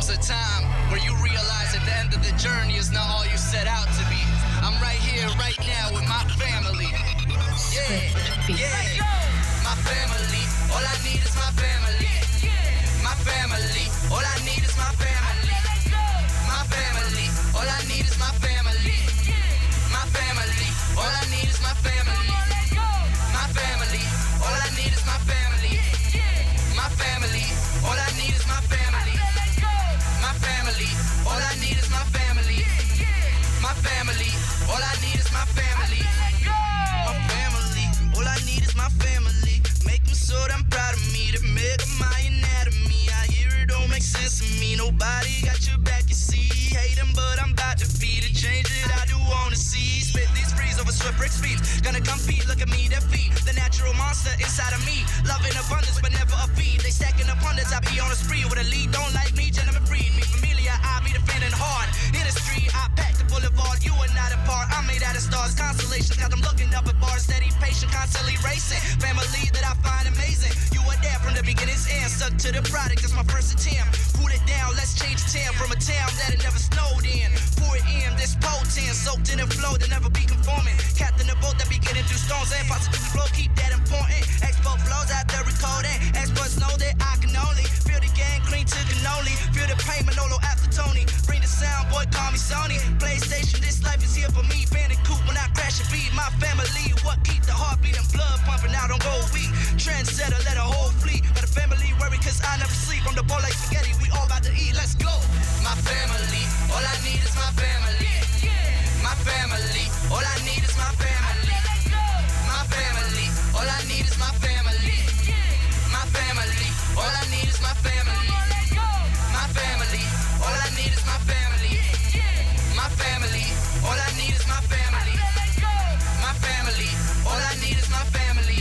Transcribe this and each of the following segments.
comes a time where you realize at the end of the journey is not all you set out to be. I'm right here, right now with my family. Yeah. My family, all I need is my family. My family, all I need is my family. My family, all I need is my family. My family, all I need is my family. My family, all I need is my family. My family, all I need is my family. My family, all I need is my family. My family, all I need is my family. My family, all I need is my family. Make them so damn proud of me. They make my anatomy. I hear it don't make sense to me. Nobody got your back, you see. Hate them, but I'm about to feed it. Change it, I do wanna see. Spit these frees over swift brick speeds. Gonna compete, look at me, defeat the natural monster inside of me. Love in abundance, but never a feed. They stacking abundance, I be on a spree. With a lead, don't like me, gentlemen breed me. Familiar, I be defending hard. In the street, I pack the boulevard. You are not a part, I'm made out of stars. Constellations, got them looking up at bars. Steady, patient, constantly racing. Family that I find amazing. You were there from the beginning's end. Stuck to the product, that's my first attempt. Pull it down, let's change the town. From a town that it never snowed in. Pour it in, this potent. Soaked in a flow that never be conforming. Captain the boat that be getting through storms. And positive flow, keep that important. Expo flows out there recording. Experts know that I can only feel the gang clean to cannoli. Feel the pain, Manolo after Tony. Bring the sound, boy, call me Sony. PlayStation, this life is here for me. Bandicoot when I crash a beat. My family, what keep the heart beating, blood pumping out on gold weak. Trendsetter, let a whole fleet. Got a family worry cause I never sleep. I'm the ball like spaghetti, we all about to eat, let's go. My family, all I need is my family. My family, all I need is my family. My family, all I need is my family. My family, all I need is my family. My family, all I need is my family. My family, all I need is my family. My family, all I need is my family.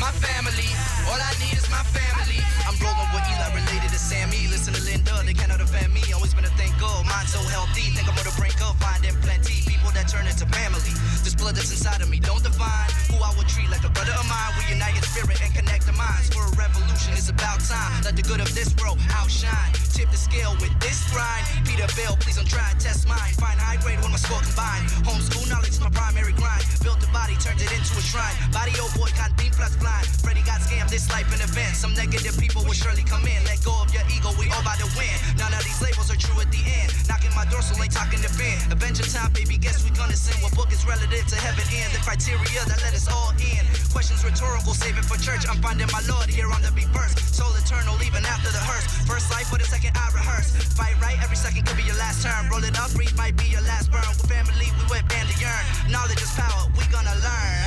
My family, all I need is my family. I'm rolling with Eli related to Sammy. Listen to Linda, they cannot offend me. Always been a thing good, mind so healthy. Think I'm on the brink of finding plenty. People that turn into family. This blood that's inside of me don't define who I would treat like a brother of mine. We unite in spirit and connect the minds. For a revolution, it's about time. Let the good of this world outshine. Tip the scale with this grind. Peter Bell, please don't try and test mine. Find high grade when my score combined. Homeschool knowledge is my primary grind. Built the body, turned it into a shrine. Body old boy, can't be plus blind. Freddy got scammed, this life an event. Some negative people will surely come in. Let go of your ego, we all about to win. None of these labels are true at the end. Knocking my dorsal, ain't talking to Ben. Avenger time, baby, guess we gonna send. What book is relative to heaven and the criteria that let us all in. Questions rhetorical, save it for church. I'm finding my Lord here on the beat verse. Soul eternal, even after the hearse. First life for the second I rehearse. Fight right, every second could be your last turn. Roll it up, breathe might be your last burn. With family, we whip and the yearn. Knowledge is power, we gonna learn.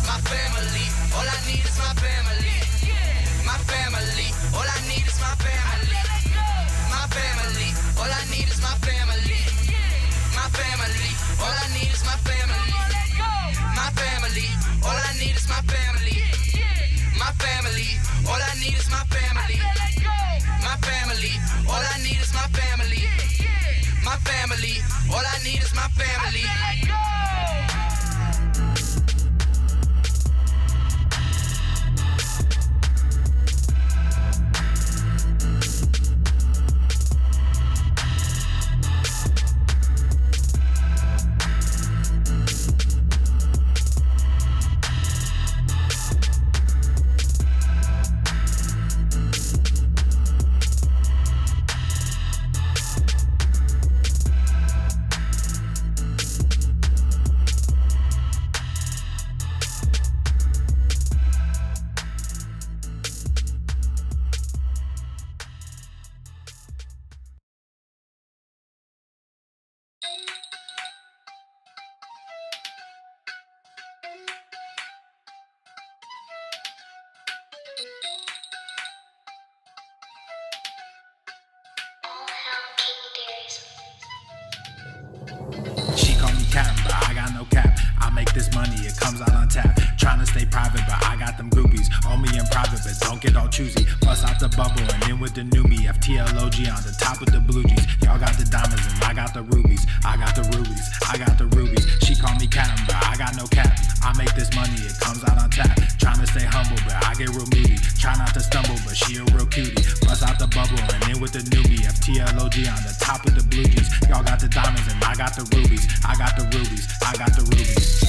My family, all I need is my family. My family, all I need is my family. My family, all I need is my family. My family, all I need is my family. My family, all I need is my family. My family, all I need is my family. My family, all I need is my family. My family, all I need is my family. She call me Captain, but I got no cap. I make this money, it comes out on tap. Trying to stay private, but I got them groupies. On me in private, but don't get all choosy. Bust out the bubble and in with the new me. FTLOG on the top with the blue jeans. Y'all got the diamonds and I got the rubies. I got the rubies, I got the rubies. She call me Captain, but I got no cap. I make this money, it comes out on tap. Trying to stay humble, but I get real moody. Try not to stumble, but she a real cutie. Bust out the bubble and in with the new me. FTLOG on the top with the blue jeans. Y'all got the diamonds and I got the rubies. I got the rubies, I got the rubies.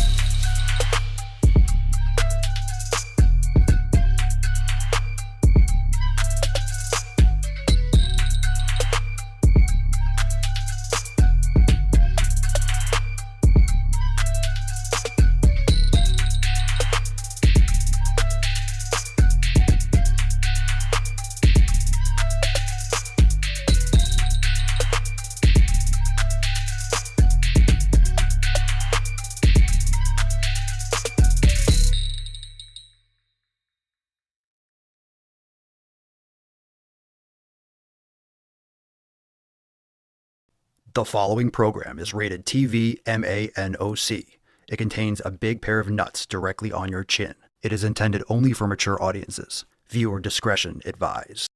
The following program is rated TV MANOC. It contains a big pair of nuts directly on your chin. It is intended only for mature audiences. Viewer discretion advised.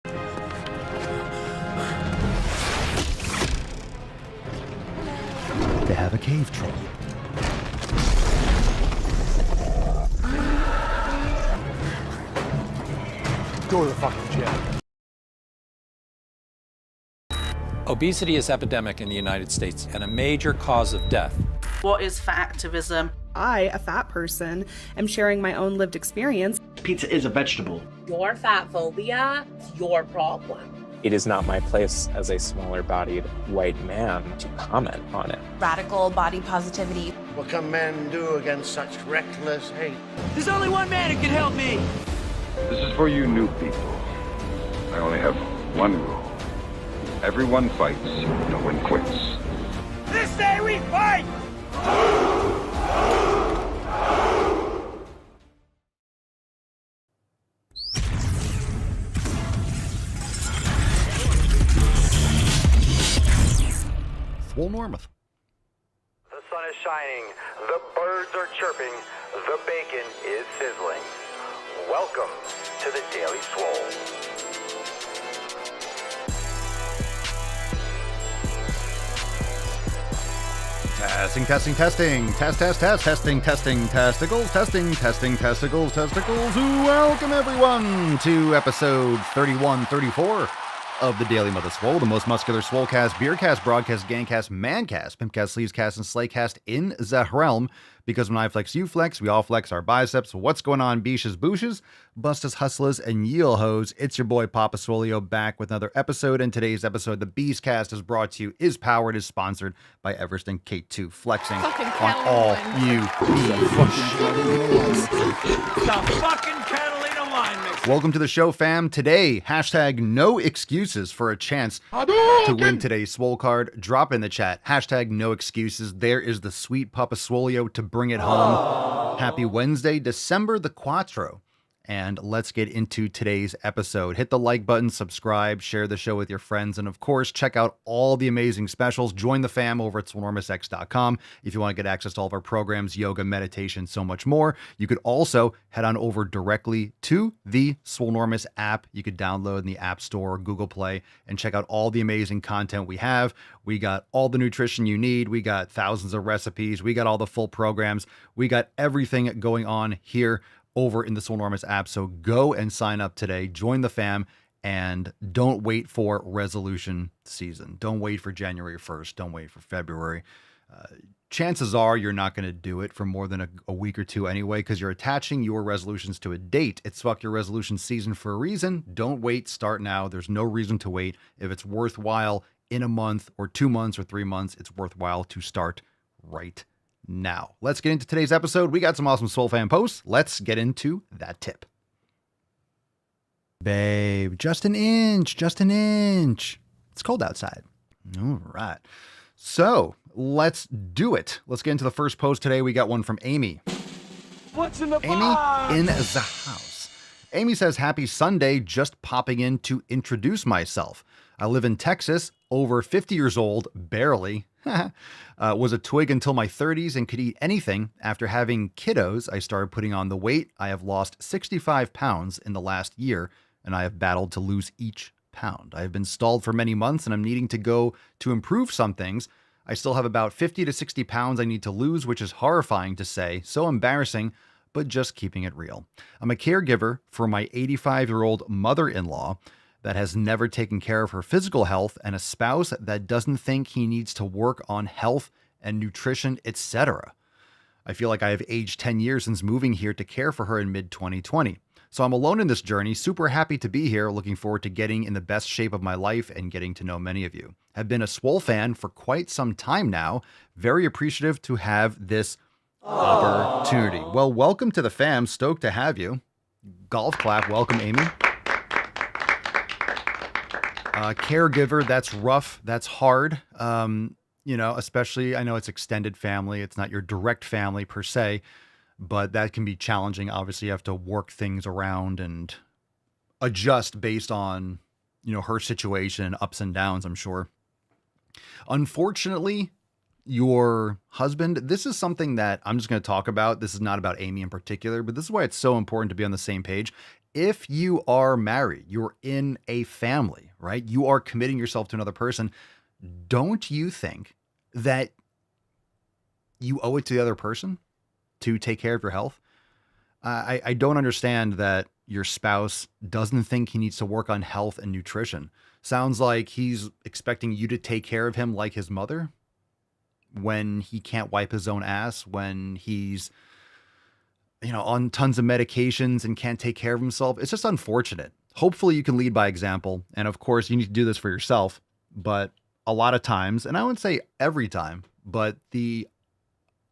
They have a cave troll. Go to the fucking gym. Obesity is epidemic in the United States and a major cause of death. What is fat activism? I, a fat person, am sharing my own lived experience. Pizza is a vegetable. Your fat phobia is your problem. It is not my place as a smaller-bodied white man to comment on it. Radical body positivity. What can men do against such reckless hate? There's only one man who can help me. This is for you new people. I only have one rule. Everyone fights, no one quits. This day we fight! Swole Normath. The sun is shining, the birds are chirping, the bacon is sizzling. Welcome to the Daily Swole. Testing. Testing, testicles. Welcome everyone to episode 3134 of the Daily Mother Swole, the most muscular swolecast, beercast, broadcast, gangcast, mancast, pimpcast, sleevescast, and slaycast in the realm. Because when I flex, you flex, we all flex our biceps. What's going on, beaches, booshes, bustas, hustlers, and yeel hoes? It's your boy Papa Swolio back with another episode. And today's episode, the Beastcast, is brought to you, is powered, is sponsored by Everest and K2, flexing on all you Welcome to the show, fam. Today, hashtag no excuses for a chance to win today's Swole card. Drop in the chat, hashtag no excuses. There is the sweet Papa Swolio to bring it home. Happy Wednesday, December the Quattro. And let's get into today's episode. Hit the like button, subscribe, share the show with your friends, and of course, check out all the amazing specials. Join the fam over at swolenormousx.com if you want to get access to all of our programs, yoga, meditation, so much more. You could also head on over directly to the Swolenormous app. You could download in the App Store or Google Play and check out all the amazing content we have. We got all the nutrition you need. We got thousands of recipes. We got all the full programs. We got everything going on here over in the Swolenormous app. So go and sign up today, join the fam, and don't wait for resolution season. Don't wait for January 1st. Don't wait for February. Chances are you're not going to do it for more than a week or two anyway, because you're attaching your resolutions to a date. It's fuck your resolution season for a reason. Don't wait. Start now. There's no reason to wait. If it's worthwhile in a month or 2 months or 3 months, it's worthwhile to start right now. Let's get into today's episode. We got some awesome Swole fan posts. Let's get into that tip. Babe, just an inch. It's cold outside. All right. So let's do it. Let's get into the first post today. We got one from Amy. What's in the Amy box? in the house. Amy says, happy Sunday, just popping in to introduce myself. I live in Texas. over 50 years old, barely, was a twig until my 30s and could eat anything. After having kiddos, I started putting on the weight. I have lost 65 pounds in the last year, and I have battled to lose each pound. I have been stalled for many months, and I'm needing to go to improve some things. I still have about 50 to 60 pounds I need to lose, which is horrifying to say, so embarrassing, but just keeping it real. I'm a caregiver for my 85-year-old mother-in-law that has never taken care of her physical health, and a spouse that doesn't think he needs to work on health and nutrition, etc. I feel like I have aged 10 years since moving here to care for her in mid-2020. So I'm alone in this journey, super happy to be here, looking forward to getting in the best shape of my life and getting to know many of you. Have been a Swole fan for quite some time now. Very appreciative to have this opportunity. Well, welcome to the fam. Stoked to have you. Golf clap. Welcome, Amy. Caregiver, that's rough. That's hard. Especially, I know it's extended family. It's not your direct family per se, but that can be challenging. Obviously, you have to work things around and adjust based on, her situation, ups and downs, I'm sure. Unfortunately, your husband, this is something that I'm just going to talk about. This is not about Amy in particular, but this is why it's so important to be on the same page. If you are married, you're in a family, right? You are committing yourself to another person. Don't you think that you owe it to the other person to take care of your health? I don't understand that your spouse doesn't think he needs to work on health and nutrition. Sounds like he's expecting you to take care of him like his mother when he can't wipe his own ass, when he's on tons of medications and can't take care of himself. It's just unfortunate. Hopefully you can lead by example. And of course you need to do this for yourself, but a lot of times, and I wouldn't say every time, but the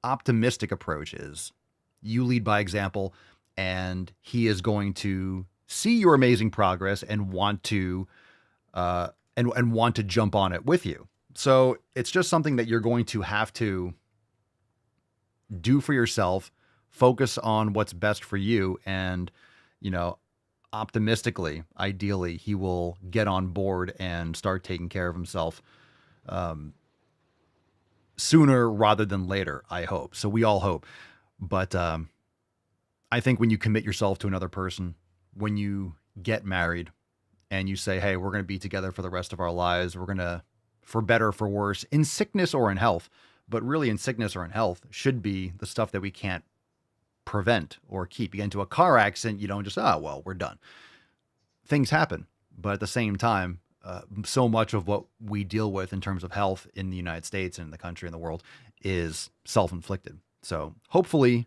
optimistic approach is you lead by example, and he is going to see your amazing progress and want to, and want to jump on it with you. So it's just something that you're going to have to do for yourself. Focus on what's best for you. And, optimistically, ideally, he will get on board and start taking care of himself sooner rather than later, I hope. So we all hope. But I think when you commit yourself to another person, when you get married and you say, hey, we're going to be together for the rest of our lives, we're going to, for better or for worse, in sickness or in health, but really in sickness or in health should be the stuff that we can't prevent or keep. You get into a car accident, you don't just, we're done. Things happen. But at the same time, so much of what we deal with in terms of health in the United States and in the country and the world is self-inflicted. So hopefully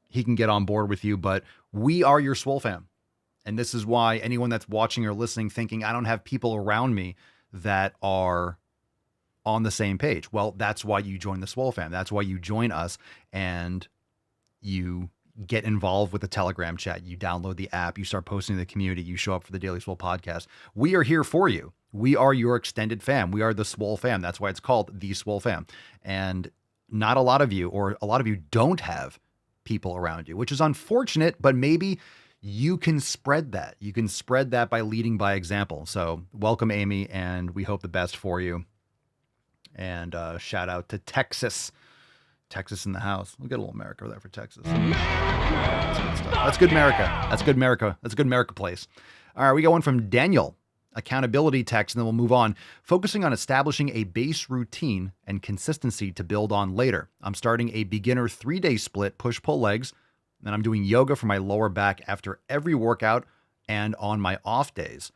he can get on board with you, but we are your Swole fam. And this is why anyone that's watching or listening thinking, I don't have people around me that are on the same page. Well, that's why you join the Swole fam. That's why you join us and you get involved with the Telegram chat. You download the app, you start posting in the community, you show up for the Daily Swole podcast. We are here for you. We are your extended fam. We are the Swole fam. That's why it's called the Swole fam. And not a lot of you, or a lot of you don't have people around you, which is unfortunate, but maybe you can spread that. You can spread that by leading by example. So welcome, Amy, and we hope the best for you. And shout out to Texas. Texas in the house. We'll get a little America there for Texas. That's good stuff. That's good America. That's good America. That's a good America place. All right, we got one from Daniel. Accountability text, and then we'll move on. Focusing on establishing a base routine and consistency to build on later. I'm starting a beginner 3-day split, push-pull legs, and I'm doing yoga for my lower back after every workout and on my off days.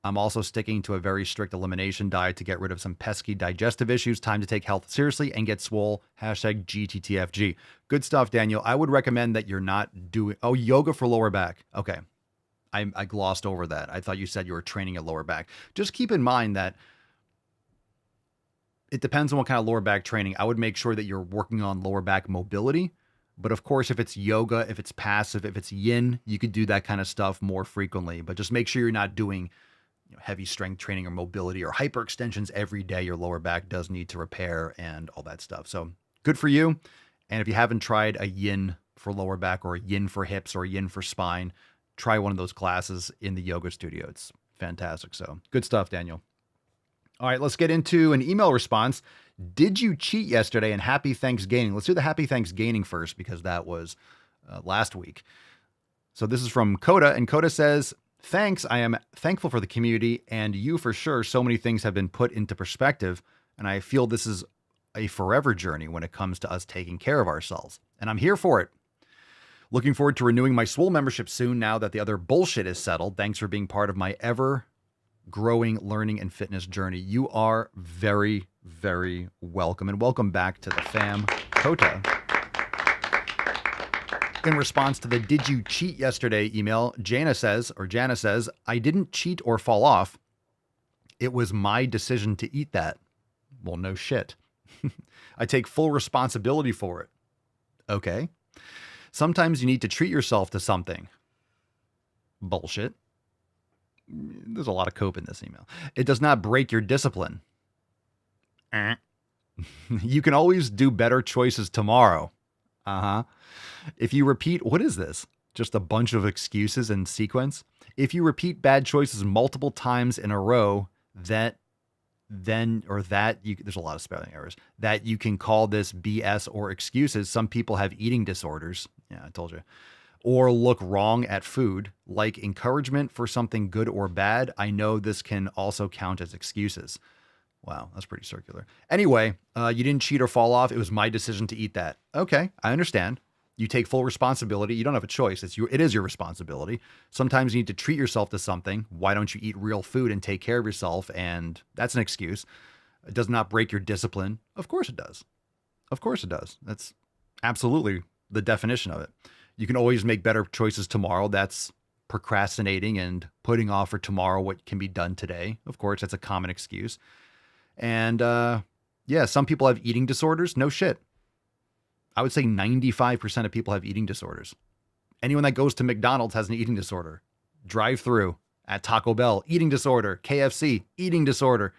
I'm also sticking to a very strict elimination diet to get rid of some pesky digestive issues. Time to take health seriously and get swole. Hashtag GTTFG. Good stuff, Daniel. I would recommend that you're not doing... Oh, yoga for lower back. Okay. I glossed over that. I thought you said you were training a lower back. Just keep in mind that it depends on what kind of lower back training. I would make sure that you're working on lower back mobility. But of course, if it's yoga, if it's passive, if it's yin, you could do that kind of stuff more frequently. But just make sure you're not doing heavy strength training or mobility or hyperextensions every day. Your lower back does need to repair and all that stuff. So good for you. And if you haven't tried a yin for lower back or a yin for hips or a yin for spine, try one of those classes in the yoga studio. It's fantastic. So good stuff, Daniel. All right, let's get into an email response. Did you cheat yesterday? And happy Thanksgiving. Let's do the happy Thanksgiving first because that was last week. So this is from Coda, and Coda says, thanks. I am thankful for the community and you for sure. So many things have been put into perspective, and I feel this is a forever journey when it comes to us taking care of ourselves. And I'm here for it. Looking forward to renewing my Swole membership soon now that the other bullshit is settled. Thanks for being part of my ever growing learning and fitness journey. You are very, very welcome. And welcome back to the fam, Kota. In response to the did you cheat yesterday email, Jana says, I didn't cheat or fall off. It was my decision to eat that. Well, no shit. I take full responsibility for it. Okay. Sometimes you need to treat yourself to something. Bullshit. There's a lot of cope in this email. It does not break your discipline. You can always do better choices tomorrow. If you repeat, what is this? Just a bunch of excuses in sequence? If you repeat bad choices multiple times in a row, there's a lot of spelling errors, that you can call this BS or excuses. Some people have eating disorders. Yeah, I told you. Or look wrong at food, like encouragement for something good or bad. I know this can also count as excuses. Wow, that's pretty circular. Anyway, you didn't cheat or fall off. It was my decision to eat that. Okay, I understand. You take full responsibility. You don't have a choice. It is your responsibility. Sometimes you need to treat yourself to something. Why don't you eat real food and take care of yourself? And that's an excuse. It does not break your discipline. Of course it does. Of course it does. That's absolutely the definition of it. You can always make better choices tomorrow. That's procrastinating and putting off for tomorrow what can be done today. Of course, that's a common excuse. And yeah, some people have eating disorders. No shit. I would say 95% of people have eating disorders. Anyone that goes to McDonald's has an eating disorder. Drive-through at Taco Bell, eating disorder. KFC, eating disorder.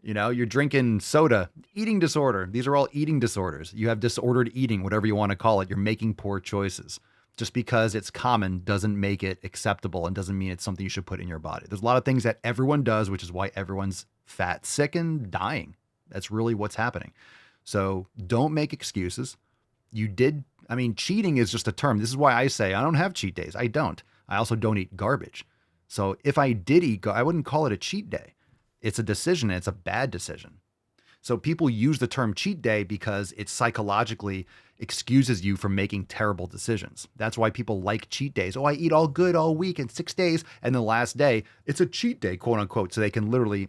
You know, you're drinking soda, eating disorder. These are all eating disorders. You have disordered eating, whatever you want to call it. You're making poor choices. Just because it's common doesn't make it acceptable and doesn't mean it's something you should put in your body. There's a lot of things that everyone does, which is why everyone's fat, sick, and dying. That's really what's happening. So don't make excuses. Cheating is just a term. This is why I say I don't have cheat days. I don't. I also don't eat garbage. So if I did eat, I wouldn't call it a cheat day. It's a decision, and it's a bad decision. So people use the term cheat day because it psychologically excuses you from making terrible decisions. That's why people like cheat days. Oh, I eat all good all week in 6 days. And the last day, it's a cheat day, quote unquote. So they can literally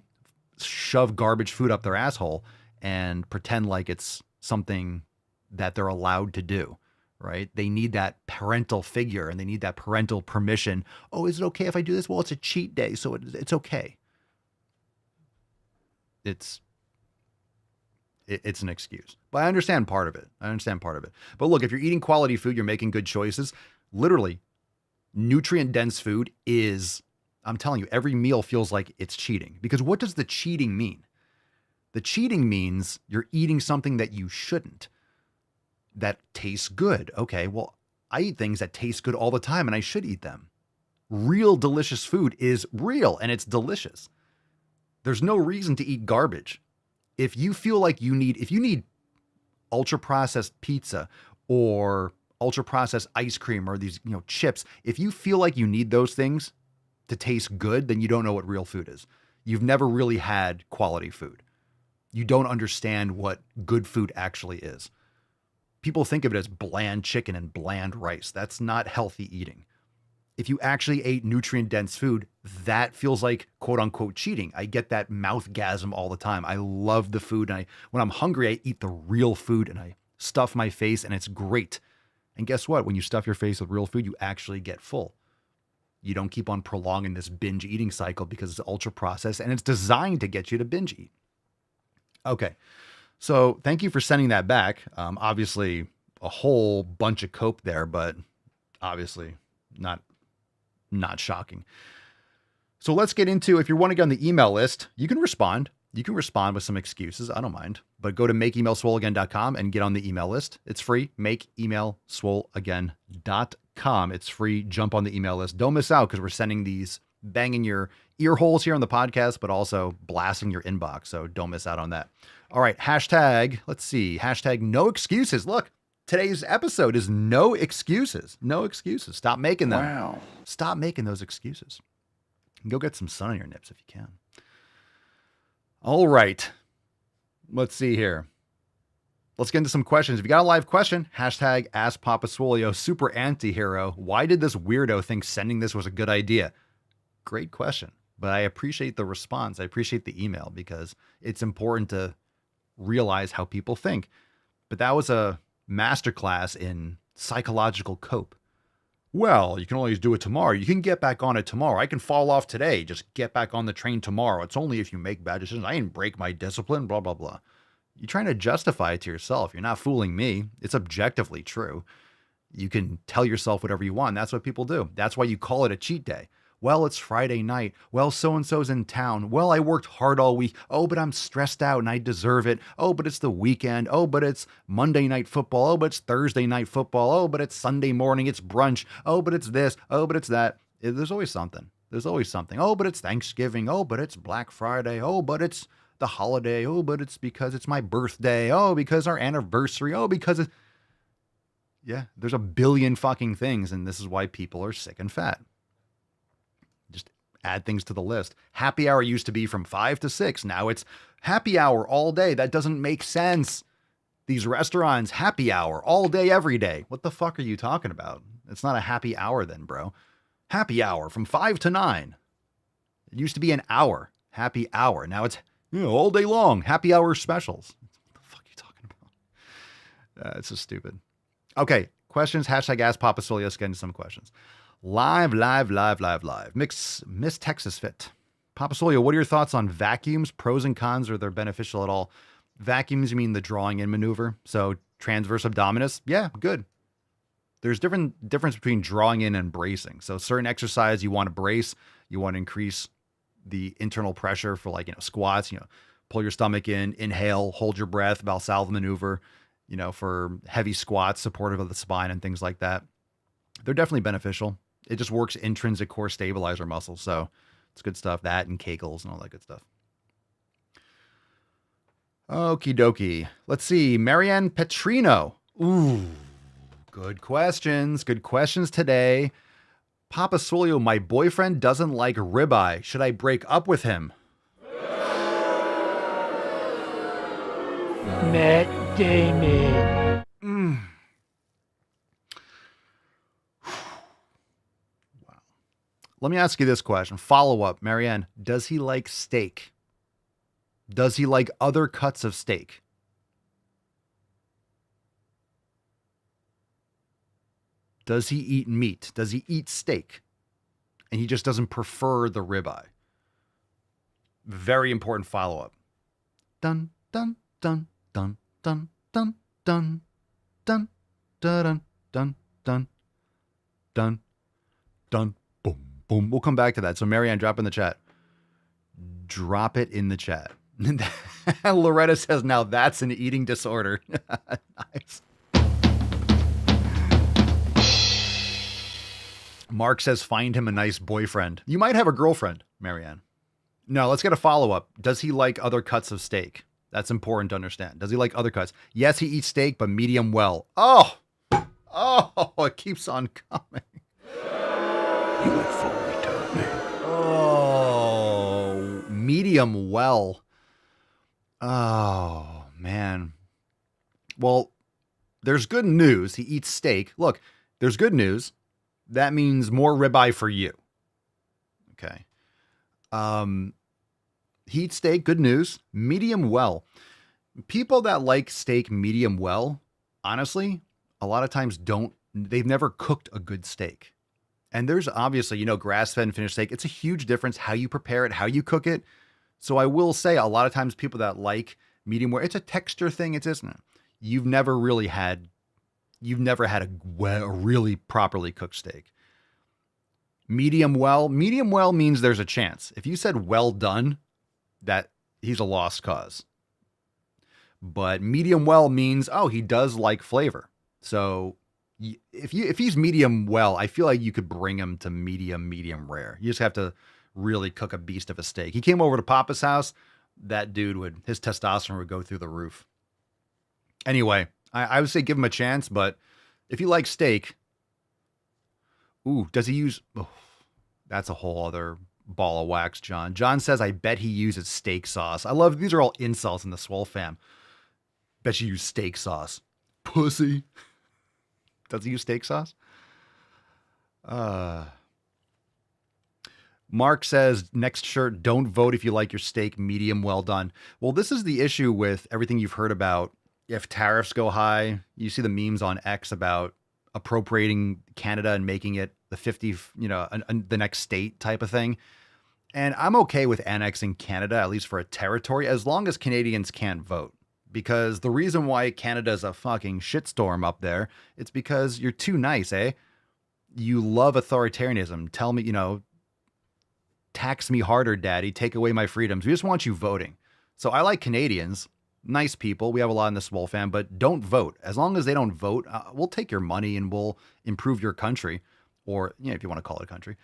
shove garbage food up their asshole and pretend like it's something that they're allowed to do, right? They need that parental figure and they need that parental permission. Oh, is it okay if I do this? Well, it's a cheat day, so it's okay. It's an excuse. But I understand part of it. But look, if you're eating quality food, you're making good choices. Literally, nutrient-dense food is, I'm telling you, every meal feels like it's cheating. Because what does the cheating mean? The cheating means you're eating something that you shouldn't, that tastes good. Okay, well, I eat things that taste good all the time and I should eat them. Real delicious food is real and it's delicious. There's no reason to eat garbage. If you feel like you need ultra processed pizza or ultra processed ice cream or these, chips, if you feel like you need those things to taste good, then you don't know what real food is. You've never really had quality food. You don't understand what good food actually is. People think of it as bland chicken and bland rice. That's not healthy eating. If you actually ate nutrient-dense food, that feels like quote-unquote cheating. I get that mouthgasm all the time. I love the food. And when I'm hungry, I eat the real food and I stuff my face and it's great. And guess what? When you stuff your face with real food, you actually get full. You don't keep on prolonging this binge eating cycle because it's ultra-processed and it's designed to get you to binge eat. Okay, so thank you for sending that back. Obviously, a whole bunch of cope there, but obviously not shocking. So let's get into, if you want to get on the email list, you can respond. You can respond with some excuses. I don't mind. But go to makeemailswoleagain.com and get on the email list. It's free. Makeemailswoleagain.com. It's free. Jump on the email list. Don't miss out because we're sending these banging your ear holes here on the podcast, but also blasting your inbox. So don't miss out on that. All right. Hashtag, let's see. Hashtag no excuses. Look, today's episode is no excuses. No excuses. Stop making them. Wow. Stop making those excuses. Go get some sun on your nips if you can. All right. Let's see here. Let's get into some questions. If you got a live question, hashtag Ask Papa Swolio, super anti-hero. Why did this weirdo think sending this was a good idea? Great question. But I appreciate the response. I appreciate the email because it's important to realize how people think. But that was a masterclass in psychological cope. Well, you can always do it tomorrow. You can get back on it tomorrow. I can fall off today. Just get back on the train tomorrow. It's only if you make bad decisions. I didn't break my discipline, blah, blah, blah. You're trying to justify it to yourself. You're not fooling me. It's objectively true. You can tell yourself whatever you want. That's what people do. That's why you call it a cheat day. Well, it's Friday night. Well, so-and-so's in town. Well, I worked hard all week. Oh, but I'm stressed out and I deserve it. Oh, but it's the weekend. Oh, but it's Monday night football. Oh, but it's Thursday night football. Oh, but it's Sunday morning. It's brunch. Oh, but it's this. Oh, but it's that. There's always something. There's always something. Oh, but it's Thanksgiving. Oh, but it's Black Friday. Oh, but it's the holiday. Oh, but it's because it's my birthday. Oh, because our anniversary. Oh, because it's... Yeah, there's a billion fucking things, and this is why people are sick and fat. Just add things to the list. Happy hour used to be from 5 to 6. Now it's happy hour all day. That doesn't make sense. These restaurants, happy hour all day, every day. What the fuck are you talking about? It's not a happy hour then, bro. Happy hour from 5 to 9. It used to be an hour. Happy hour. Now it's all day long. Happy hour specials. What the fuck are you talking about? It's just stupid. Okay. Questions. Hashtag Ask Papa Swolio. Let's get into some questions. Live. Miss Texas Fit. Papa Swolio, what are your thoughts on vacuums? Pros and cons, or they're beneficial at all? Vacuums, you mean the drawing in maneuver? So transverse abdominis? Yeah, good. There's difference between drawing in and bracing. So certain exercise you want to brace, you want to increase the internal pressure for squats, pull your stomach in, inhale, hold your breath, Valsalva maneuver, for heavy squats, supportive of the spine and things like that. They're definitely beneficial. It just works intrinsic core stabilizer muscles. So it's good stuff. That and Kegels and all that good stuff. Okie dokie. Let's see. Marianne Petrino. Ooh, good questions. Good questions today. Papa Swolio, my boyfriend doesn't like ribeye. Should I break up with him? Matt Damon. Let me ask you this question. Follow up, Marianne. Does he like steak? Does he like other cuts of steak? Does he eat meat? Does he eat steak? And he just doesn't prefer the ribeye. Very important follow-up. Dun, dun, dun, dun, dun, dun, dun, dun, dun, dun, dun, dun, dun. Boom. We'll come back to that. So Marianne, drop in the chat. Drop it in the chat. Loretta says, now that's an eating disorder. Nice. Mark says, find him a nice boyfriend. You might have a girlfriend, Marianne. No, let's get a follow-up. Does he like other cuts of steak? That's important to understand. Does he like other cuts? Yes, he eats steak, but medium well. Oh, it keeps on coming. You would fully tell me. Oh, medium well. Oh, man. Well, there's good news. He eats steak. Look, there's good news. That means more ribeye for you. Okay. He eats steak. Good news. Medium well. People that like steak medium well, honestly, a lot of times they've never cooked a good steak. And there's obviously, grass-fed and finished steak. It's a huge difference how you prepare it, how you cook it. So I will say a lot of times people that like medium well, it's a texture thing. It isn't. You've never had a really properly cooked steak. Medium well means there's a chance. If you said well done, that he's a lost cause. But medium well means, he does like flavor. So if he's medium well, I feel like you could bring him to medium rare. You just have to really cook a beast of a steak. He came over to Papa's house. That dude his testosterone would go through the roof. Anyway, I would say give him a chance, but if you like steak, does he use, that's a whole other ball of wax, John. John says, I bet he uses steak sauce. I love, these are all insults in the Swole fam. Bet you use steak sauce. Pussy. Does he use steak sauce? Mark says, next shirt, don't vote if you like your steak medium well done. Well, this is the issue with everything you've heard about. If tariffs go high, you see the memes on X about appropriating Canada and making it the 50, the next state type of thing. And I'm okay with annexing Canada, at least for a territory, as long as Canadians can't vote. Because the reason why Canada's a fucking shitstorm up there, it's because you're too nice, eh? You love authoritarianism. Tell me, tax me harder, daddy. Take away my freedoms. We just want you voting. So I like Canadians. Nice people. We have a lot in the Swole fam, but don't vote. As long as they don't vote, we'll take your money and we'll improve your country, or if you want to call it a country.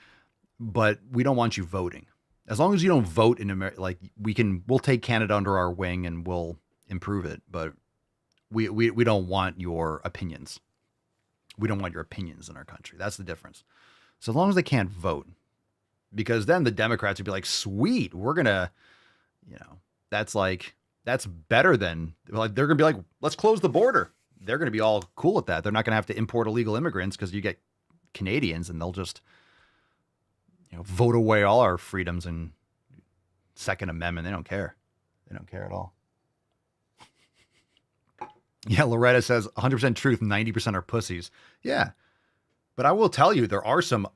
But we don't want you voting. As long as you don't vote in America, like we'll take Canada under our wing and we'll improve it. But we don't want your opinions. We don't want your opinions in our country. That's the difference. So as long as they can't vote, because then the Democrats would be like, sweet, we're gonna, that's better than, like, they're going to be like, let's close the border. They're going to be all cool with that. They're not going to have to import illegal immigrants because you get Canadians and they'll just, vote away all our freedoms and Second Amendment. They don't care. They don't care at all. Yeah, Loretta says 100% truth, 90% are pussies. Yeah. But I will tell you, there are some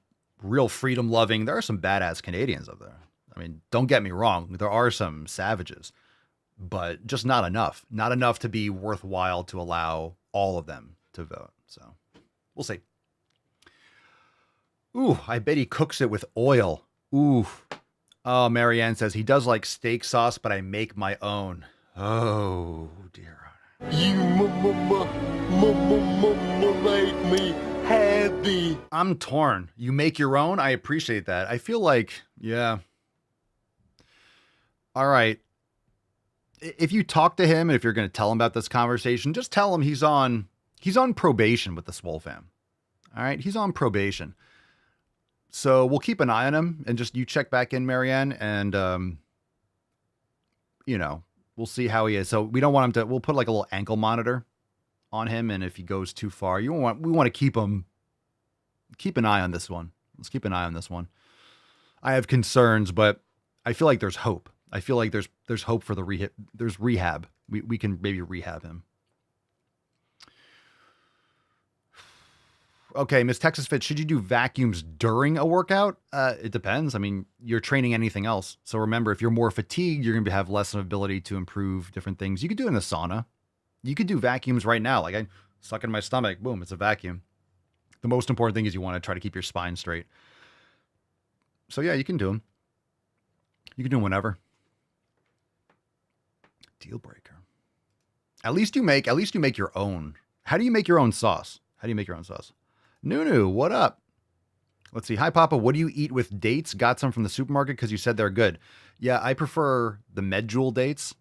real freedom-loving, there are some badass Canadians up there. I mean, don't get me wrong. There are some savages. But just not enough. Not enough to be worthwhile to allow all of them to vote. So we'll see. Ooh, I bet he cooks it with oil. Ooh. Oh, Marianne says he does like steak sauce, but I make my own. Oh, dear. You make me happy. I'm torn. You make your own? I appreciate that. I feel like, yeah. All right. If you talk to him, and if you're going to tell him about this conversation, just tell him he's on probation with the Swole fam. All right. He's on probation. So we'll keep an eye on him and just, you check back in, Marianne, and, we'll see how he is. So we don't want him we'll put like a little ankle monitor on him. And if he goes too far, we want to keep an eye on this one. Let's keep an eye on this one. I have concerns, but I feel like there's hope. I feel like there's hope for the rehab. There's rehab. We can maybe rehab him. Okay, Miss Texas Fit, should you do vacuums during a workout? It depends. I mean, you're training anything else. So remember, if you're more fatigued, you're going to have less of an ability to improve different things. You could do it in the sauna. You could do vacuums right now. Like I suck in my stomach. Boom, it's a vacuum. The most important thing is you want to try to keep your spine straight. So yeah, you can do them. You can do them whenever. Deal breaker. At least you make your own. How do you make your own sauce? Nunu, what up? Let's see. Hi, Papa. What do you eat with dates? Got some from the supermarket because you said they're good. Yeah, I prefer the Medjool dates.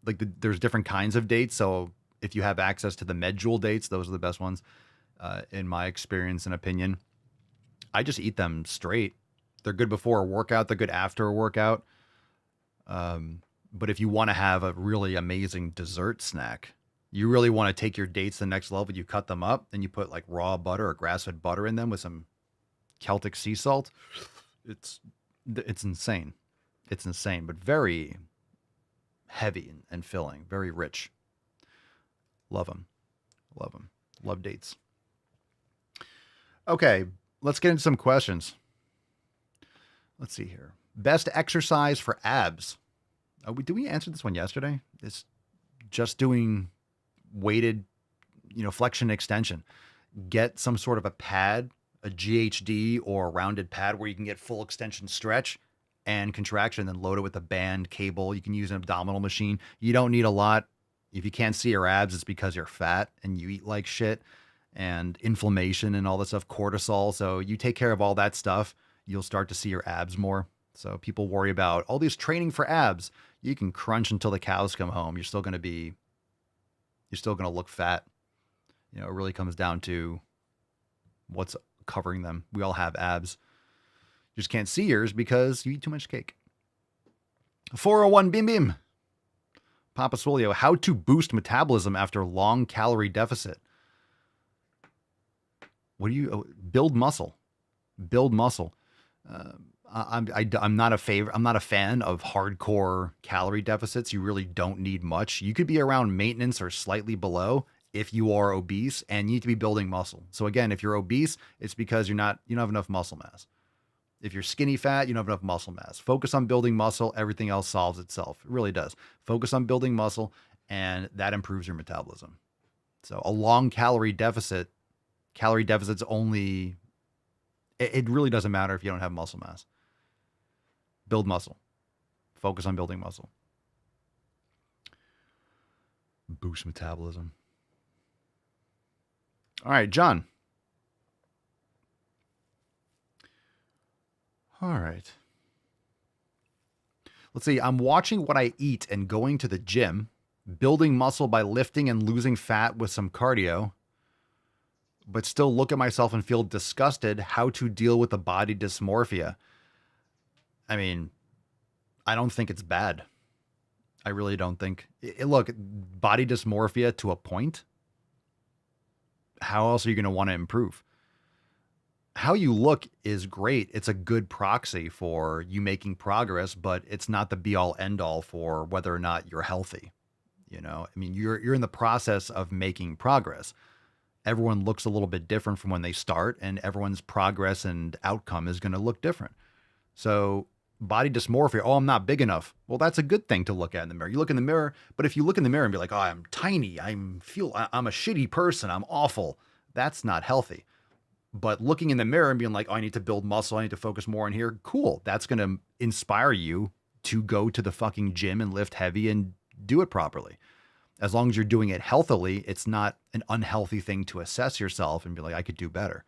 Like there's different kinds of dates. So if you have access to the Medjool dates, those are the best ones, in my experience and opinion. I just eat them straight. They're good before a workout. They're good after a workout. But if you want to have a really amazing dessert snack, you really want to take your dates to the next level. You cut them up and you put like raw butter or grass-fed butter in them with some Celtic sea salt. It's insane. It's insane, but very heavy and filling, very rich. Love them. Love dates. Okay, let's get into some questions. Let's see here. Best exercise for abs. Did we answer this one yesterday? It's just doing weighted, flexion extension. Get some sort of a pad, a GHD or a rounded pad where you can get full extension stretch and contraction, then load it with a band cable. You can use an abdominal machine. You don't need a lot. If you can't see your abs, it's because you're fat and you eat like shit and inflammation and all that stuff, cortisol. So you take care of all that stuff, you'll start to see your abs more. So people worry about all this training for abs. You can crunch until the cows come home. You're still going to look fat. You know, it really comes down to what's covering them. We all have abs. You just can't see yours because you eat too much cake. 401 Bim Bim. Papa Swolio, how to boost metabolism after long calorie deficit. Build muscle. Build muscle. I'm not a fan of hardcore calorie deficits. You really don't need much. You could be around maintenance or slightly below if you are obese and you need to be building muscle. So again, if you're obese, it's because you don't have enough muscle mass. If you're skinny fat, you don't have enough muscle mass. Focus on building muscle. Everything else solves itself. It really does. Focus on building muscle, and that improves your metabolism. So a long calorie deficit's only, it really doesn't matter if you don't have muscle mass. Build muscle. Focus on building muscle. Boost metabolism. All right, John. All right. Let's see. I'm watching what I eat and going to the gym, building muscle by lifting and losing fat with some cardio, but still look at myself and feel disgusted. How to deal with the body dysmorphia. I mean, I don't think it's bad. I really don't think. Look, body dysmorphia to a point. How else are you going to want to improve? How you look is great. It's a good proxy for you making progress, but it's not the be all end all for whether or not you're healthy. You know, I mean, you're in the process of making progress. Everyone looks a little bit different from when they start, and everyone's progress and outcome is going to look different. So body dysmorphia, oh, I'm not big enough. Well, that's a good thing to look at in the mirror. You look in the mirror, but if you look in the mirror and be like, oh, I'm tiny, I'm a shitty person, I'm awful. That's not healthy. But looking in the mirror and being like, oh, I need to build muscle, I need to focus more in here. Cool. That's going to inspire you to go to the fucking gym and lift heavy and do it properly. As long as you're doing it healthily, it's not an unhealthy thing to assess yourself and be like, I could do better.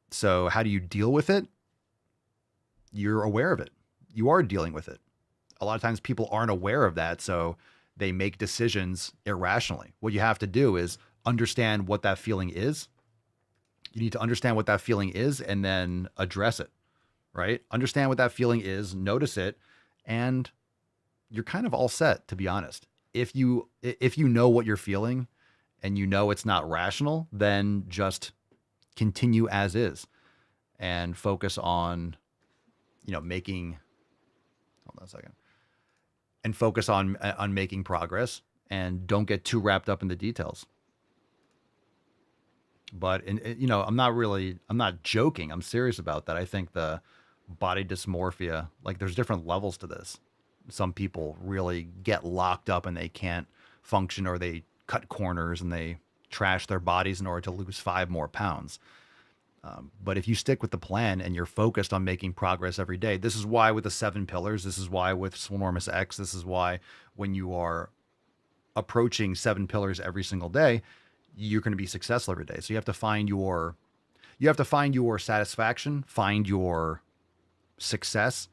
So how do you deal with it? You're aware of it. You are dealing with it. A lot of times people aren't aware of that, so they make decisions irrationally. What you have to do is understand what that feeling is. You need to understand what that feeling is and then address it, right? Understand what that feeling is, notice it, and you're kind of all set, to be honest. If you know what you're feeling and you know it's not rational, then just continue as is and focus on, making, hold on a second, and focus on making progress and don't get too wrapped up in the details. But, I'm not joking. I'm serious about that. I think the body dysmorphia, like there's different levels to this. Some people really get locked up and they can't function, or they cut corners and they trash their bodies in order to lose 5 more pounds. But if you stick with the plan and you're focused on making progress every day, this is why with the 7 pillars, this is why with Swolenormous X, this is why when you are approaching 7 pillars every single day, you're going to be successful every day. So you have to find your satisfaction, find your success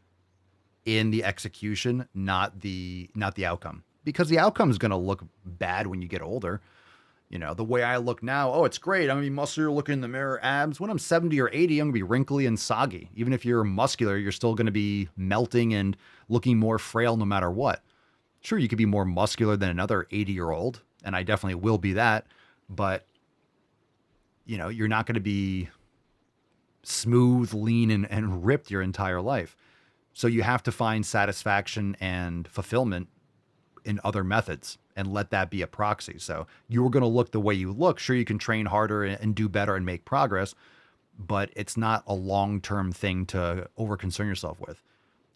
in the execution, not the outcome, because the outcome is going to look bad when you get older. The way I look now, oh, it's great. I'm going to be muscular, looking in the mirror, abs. When I'm 70 or 80, I'm going to be wrinkly and soggy. Even if you're muscular, you're still going to be melting and looking more frail no matter what. Sure, you could be more muscular than another 80-year-old, and I definitely will be that. But, you're not going to be smooth, lean, and ripped your entire life. So you have to find satisfaction and fulfillment in other methods and let that be a proxy. So you're going to look the way you look. Sure, you can train harder and do better and make progress, but it's not a long-term thing to over-concern yourself with.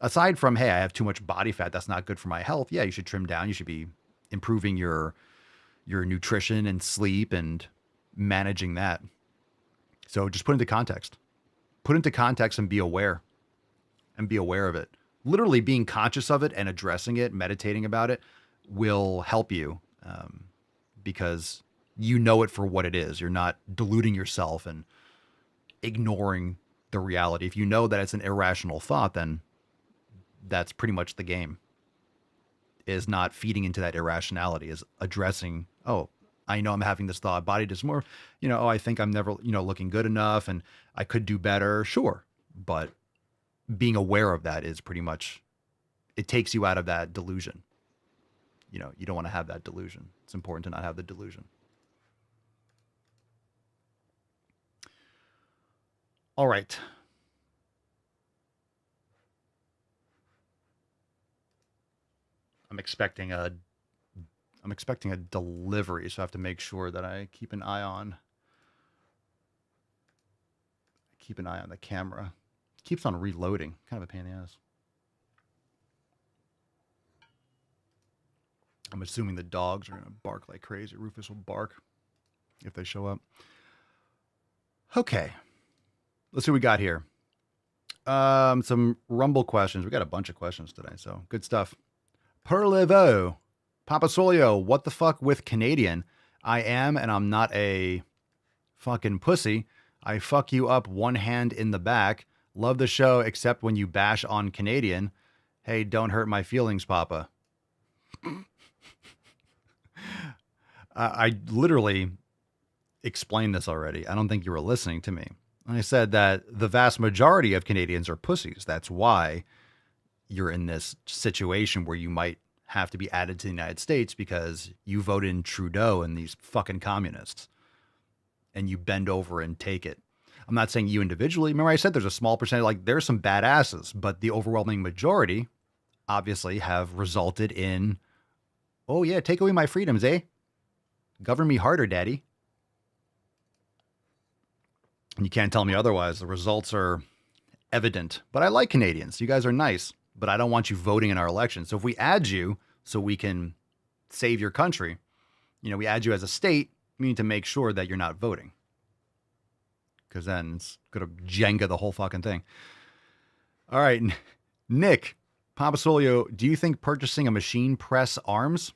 Aside from, hey, I have too much body fat, that's not good for my health. Yeah, you should trim down. You should be improving your nutrition and sleep and managing that. So just put into context. Put into context and be aware. And be aware of it. Literally being conscious of it and addressing it, meditating about it, will help you because you know it for what it is. You're not deluding yourself and ignoring the reality. If you know that it's an irrational thought, then that's pretty much the game, is not feeding into that irrationality, is addressing, oh, I know I'm having this thought, body dysmorphia, oh, I think I'm never, looking good enough and I could do better. Sure. But being aware of that is pretty much, it takes you out of that delusion. You don't want to have that delusion. It's important to not have the delusion. All right. I'm expecting a delivery, so I have to make sure that I keep an eye on the camera. It keeps on reloading. Kind of a pain in the ass. I'm assuming the dogs are going to bark like crazy. Rufus will bark if they show up. Okay. Let's see what we got here. Some Rumble questions. We got a bunch of questions today, so good stuff. Perlevo. Papa Solio, what the fuck with Canadian? I am, and I'm not a fucking pussy. I fuck you up one hand in the back. Love the show, except when you bash on Canadian. Hey, don't hurt my feelings, Papa. I literally explained this already. I don't think you were listening to me. I said that the vast majority of Canadians are pussies. That's why you're in this situation where you might have to be added to the United States because you voted in Trudeau and these fucking communists and you bend over and take it. I'm not saying you individually. Remember I said there's a small percentage, like there's some badasses, but the overwhelming majority obviously have resulted in, oh yeah, take away my freedoms, eh? Govern me harder, daddy. And you can't tell me otherwise. The results are evident. But I like Canadians. You guys are nice. But I don't want you voting in our election. So if we add you so we can save your country, we add you as a state, we need to make sure that you're not voting. Because then it's going to Jenga the whole fucking thing. All right. Nick, Papa Solio, do you think purchasing a machine press arms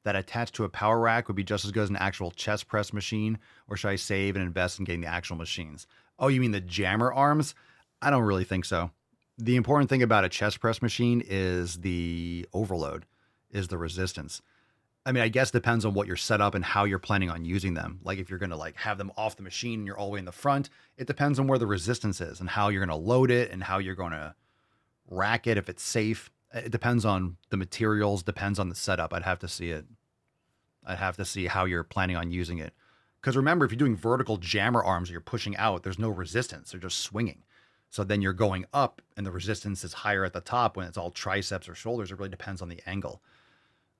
that attach to a power rack would be just as good as an actual chest press machine? Or should I save and invest in getting the actual machines? Oh, you mean the jammer arms? I don't really think so. The important thing about a chest press machine is the overload, is the resistance. I mean, I guess it depends on what you're set up and how you're planning on using them. Like if you're going to have them off the machine and you're all the way in the front, it depends on where the resistance is and how you're going to load it and how you're going to rack it if it's safe. It depends on the materials, depends on the setup. I'd have to see it. I'd have to see how you're planning on using it. Because remember, if you're doing vertical jammer arms or you're pushing out, there's no resistance. They're just swinging. So then you're going up and the resistance is higher at the top when it's all triceps or shoulders. It really depends on the angle.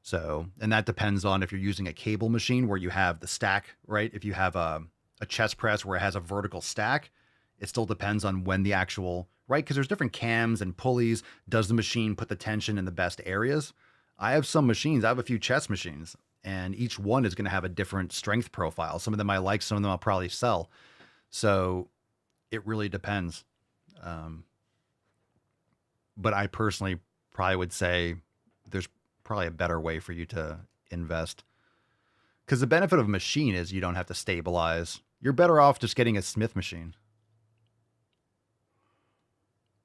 So, and that depends on if you're using a cable machine where you have the stack, right? If you have a chest press where it has a vertical stack, it still depends on when the actual, right? Because there's different cams and pulleys. Does the machine put the tension in the best areas? I have some machines. I have a few chest machines and each one is going to have a different strength profile. Some of them I like, some of them I'll probably sell. So it really depends. But I personally probably would say there's probably a better way for you to invest. Because the benefit of a machine is you don't have to stabilize. You're better off just getting a Smith machine.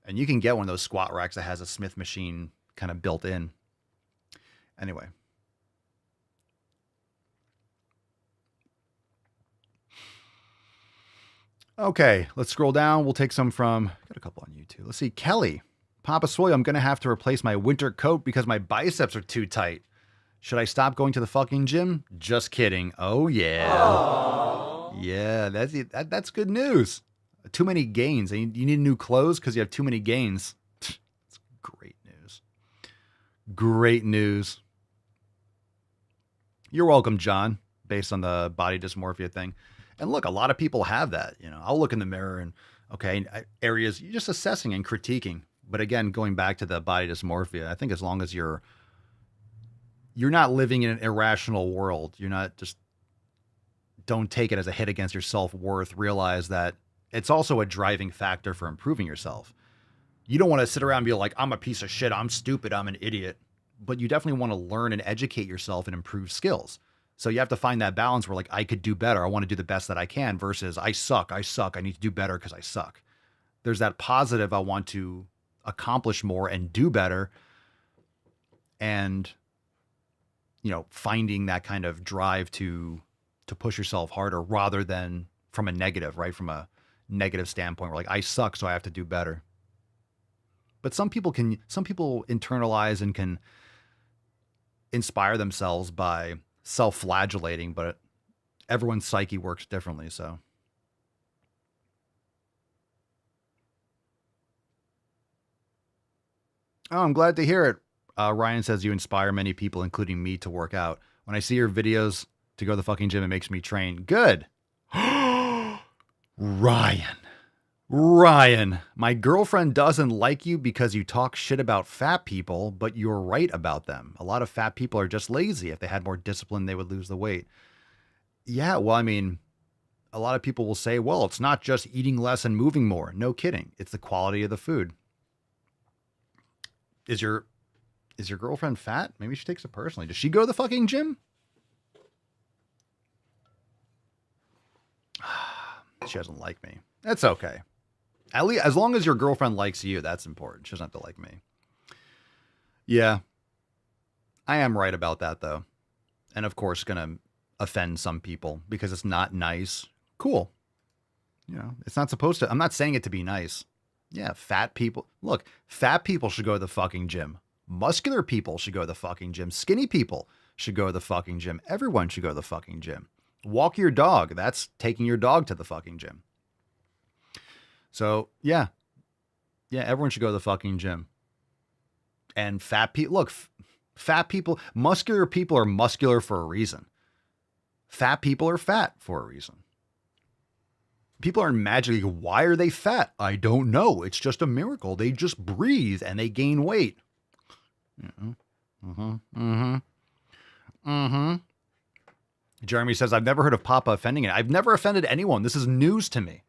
And you can get one of those squat racks that has a Smith machine kind of built in. Anyway. Okay, let's scroll down. We'll take some from, got a couple on YouTube. Let's see, Kelly. Papa Soy, I'm going to have to replace my winter coat because my biceps are too tight. Should I stop going to the fucking gym? Just kidding. Oh, yeah. Aww. Yeah, that's good news. Too many gains. You need new clothes because you have too many gains. It's great news. Great news. You're welcome, John, based on the body dysmorphia thing. And look, a lot of people have that. I'll look in the mirror and, okay, areas, you're just assessing and critiquing. But again, going back to the body dysmorphia, I think as long as you're not living in an irrational world, you're not just, don't take it as a hit against your self-worth. Realize that it's also a driving factor for improving yourself. You don't want to sit around and be like, I'm a piece of shit, I'm stupid, I'm an idiot. but you definitely want to learn and educate yourself and improve skills. So you have to find that balance where like, I could do better. I want to do the best that I can versus I suck. I need to do better because I suck. There's that positive. I want to accomplish more and do better. And, finding that kind of drive to push yourself harder rather than from a negative, right? From a negative standpoint where like, I suck, so I have to do better. But some people internalize and can inspire themselves by self-flagellating, but everyone's psyche works differently. So I'm glad to hear it. Ryan says you inspire many people, including me, to work out. When I see your videos to go to the fucking gym, it makes me train. Good. Ryan, my girlfriend doesn't like you because you talk shit about fat people, but you're right about them. A lot of fat people are just lazy. If they had more discipline, they would lose the weight. Yeah, well, I mean, a lot of people will say, well, it's not just eating less and moving more. No kidding. It's the quality of the food. Is your girlfriend fat? Maybe she takes it personally. Does she go to the fucking gym? She doesn't like me. That's okay. At least as long as your girlfriend likes you, that's important. She doesn't have to like me. Yeah. I am right about that though. And of course gonna offend some people because it's not nice. Cool. It's not supposed to. I'm not saying it to be nice. Yeah, fat people. Look, fat people should go to the fucking gym. Muscular people should go to the fucking gym. Skinny people should go to the fucking gym. Everyone should go to the fucking gym. Walk your dog. That's taking your dog to the fucking gym. So, yeah. Yeah, everyone should go to the fucking gym. And fat people, look, fat people, muscular people are muscular for a reason. Fat people are fat for a reason. People aren't magically, why are they fat? I don't know. It's just a miracle. They just breathe and they gain weight. Jeremy says, I've never heard of Papa offending it. I've never offended anyone. This is news to me.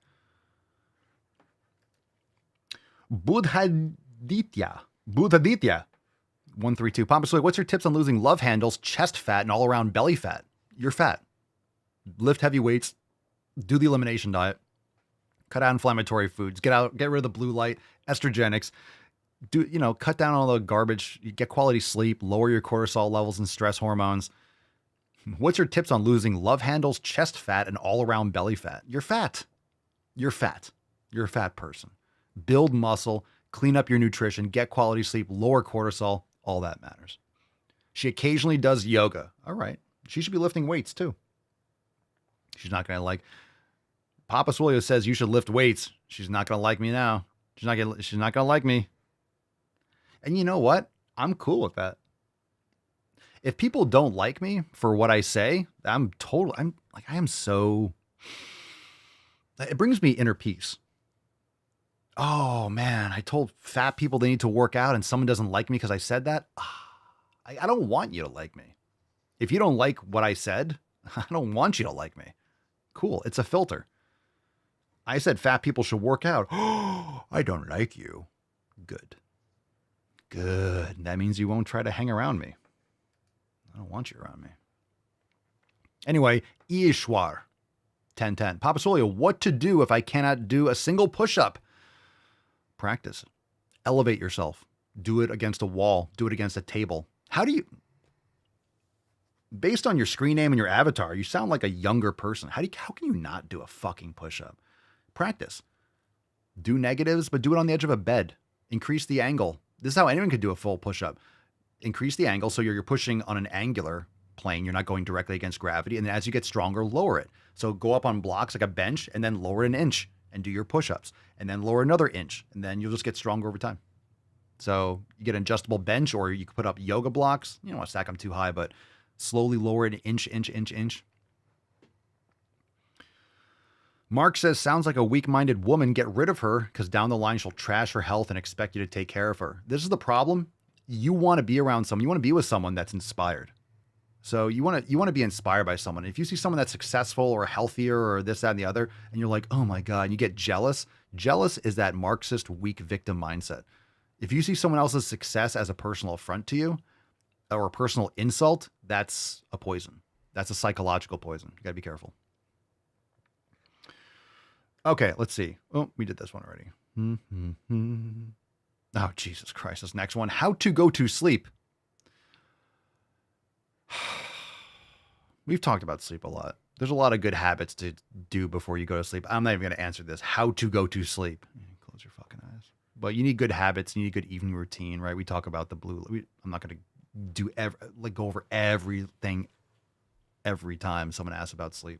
Buddhaditya 132. Papa Swole, what's your tips on losing love handles, chest fat, and all around belly fat? You're fat. Lift heavy weights. Do the elimination diet. Cut out inflammatory foods. Get rid of the blue light, estrogenics. Cut down all the garbage. Get quality sleep. Lower your cortisol levels and stress hormones. What's your tips on losing love handles, chest fat, and all around belly fat? You're fat. You're fat. You're a fat person. Build muscle, clean up your nutrition, get quality sleep, lower cortisol. All that matters. She occasionally does yoga. All right. She should be lifting weights too. She's not going to like. Papa Swole says you should lift weights. She's not going to like me now. She's not going to like me. And you know what? I'm cool with that. If people don't like me for what I say, I am so, it brings me inner peace. Oh man, I told fat people they need to work out and someone doesn't like me because I said that. I don't want you to like me. If you don't like what I said, I don't want you to like me. Cool. It's a filter. I said fat people should work out. Oh, I don't like you. Good. That means you won't try to hang around me. I don't want you around me. Anyway, Ishwar 1010. Papa Swole, what to do if I cannot do a single push-up? Practice. Elevate yourself. Do it against a wall. Do it against a table. How do you... Based on your screen name and your avatar, you sound like a younger person. How can you not do a fucking push-up? Practice. Do negatives, but do it on the edge of a bed. Increase the angle. This is how anyone could do a full push-up. Increase the angle so you're pushing on an angular plane. You're not going directly against gravity. And then as you get stronger, lower it. So go up on blocks like a bench and then lower an inch and do your push-ups. And then lower another inch. And then you'll just get stronger over time. So you get an adjustable bench, or you can put up yoga blocks. You don't want to stack them too high, but slowly lower it inch. Mark says, sounds like a weak-minded woman. Get rid of her because down the line she'll trash her health and expect you to take care of her. This is the problem. You want to be around someone. You want to be with someone that's inspired. So you want to be inspired by someone. If you see someone that's successful or healthier or this, that, and the other, and you're like, oh my God, and you get jealous. Jealous is that Marxist weak victim mindset. If you see someone else's success as a personal affront to you, or a personal insult, that's a poison. That's a psychological poison. You got to be careful. Okay, let's see. Oh, we did this one already. Oh, Jesus Christ. This next one. How to go to sleep. We've talked about sleep a lot. There's a lot of good habits to do before you go to sleep. I'm not even going to answer this. How to go to sleep. Close your fucking eyes. But you need good habits. You need a good evening routine, right? We talk about the blue. I'm not going to go over everything every time someone asks about sleep.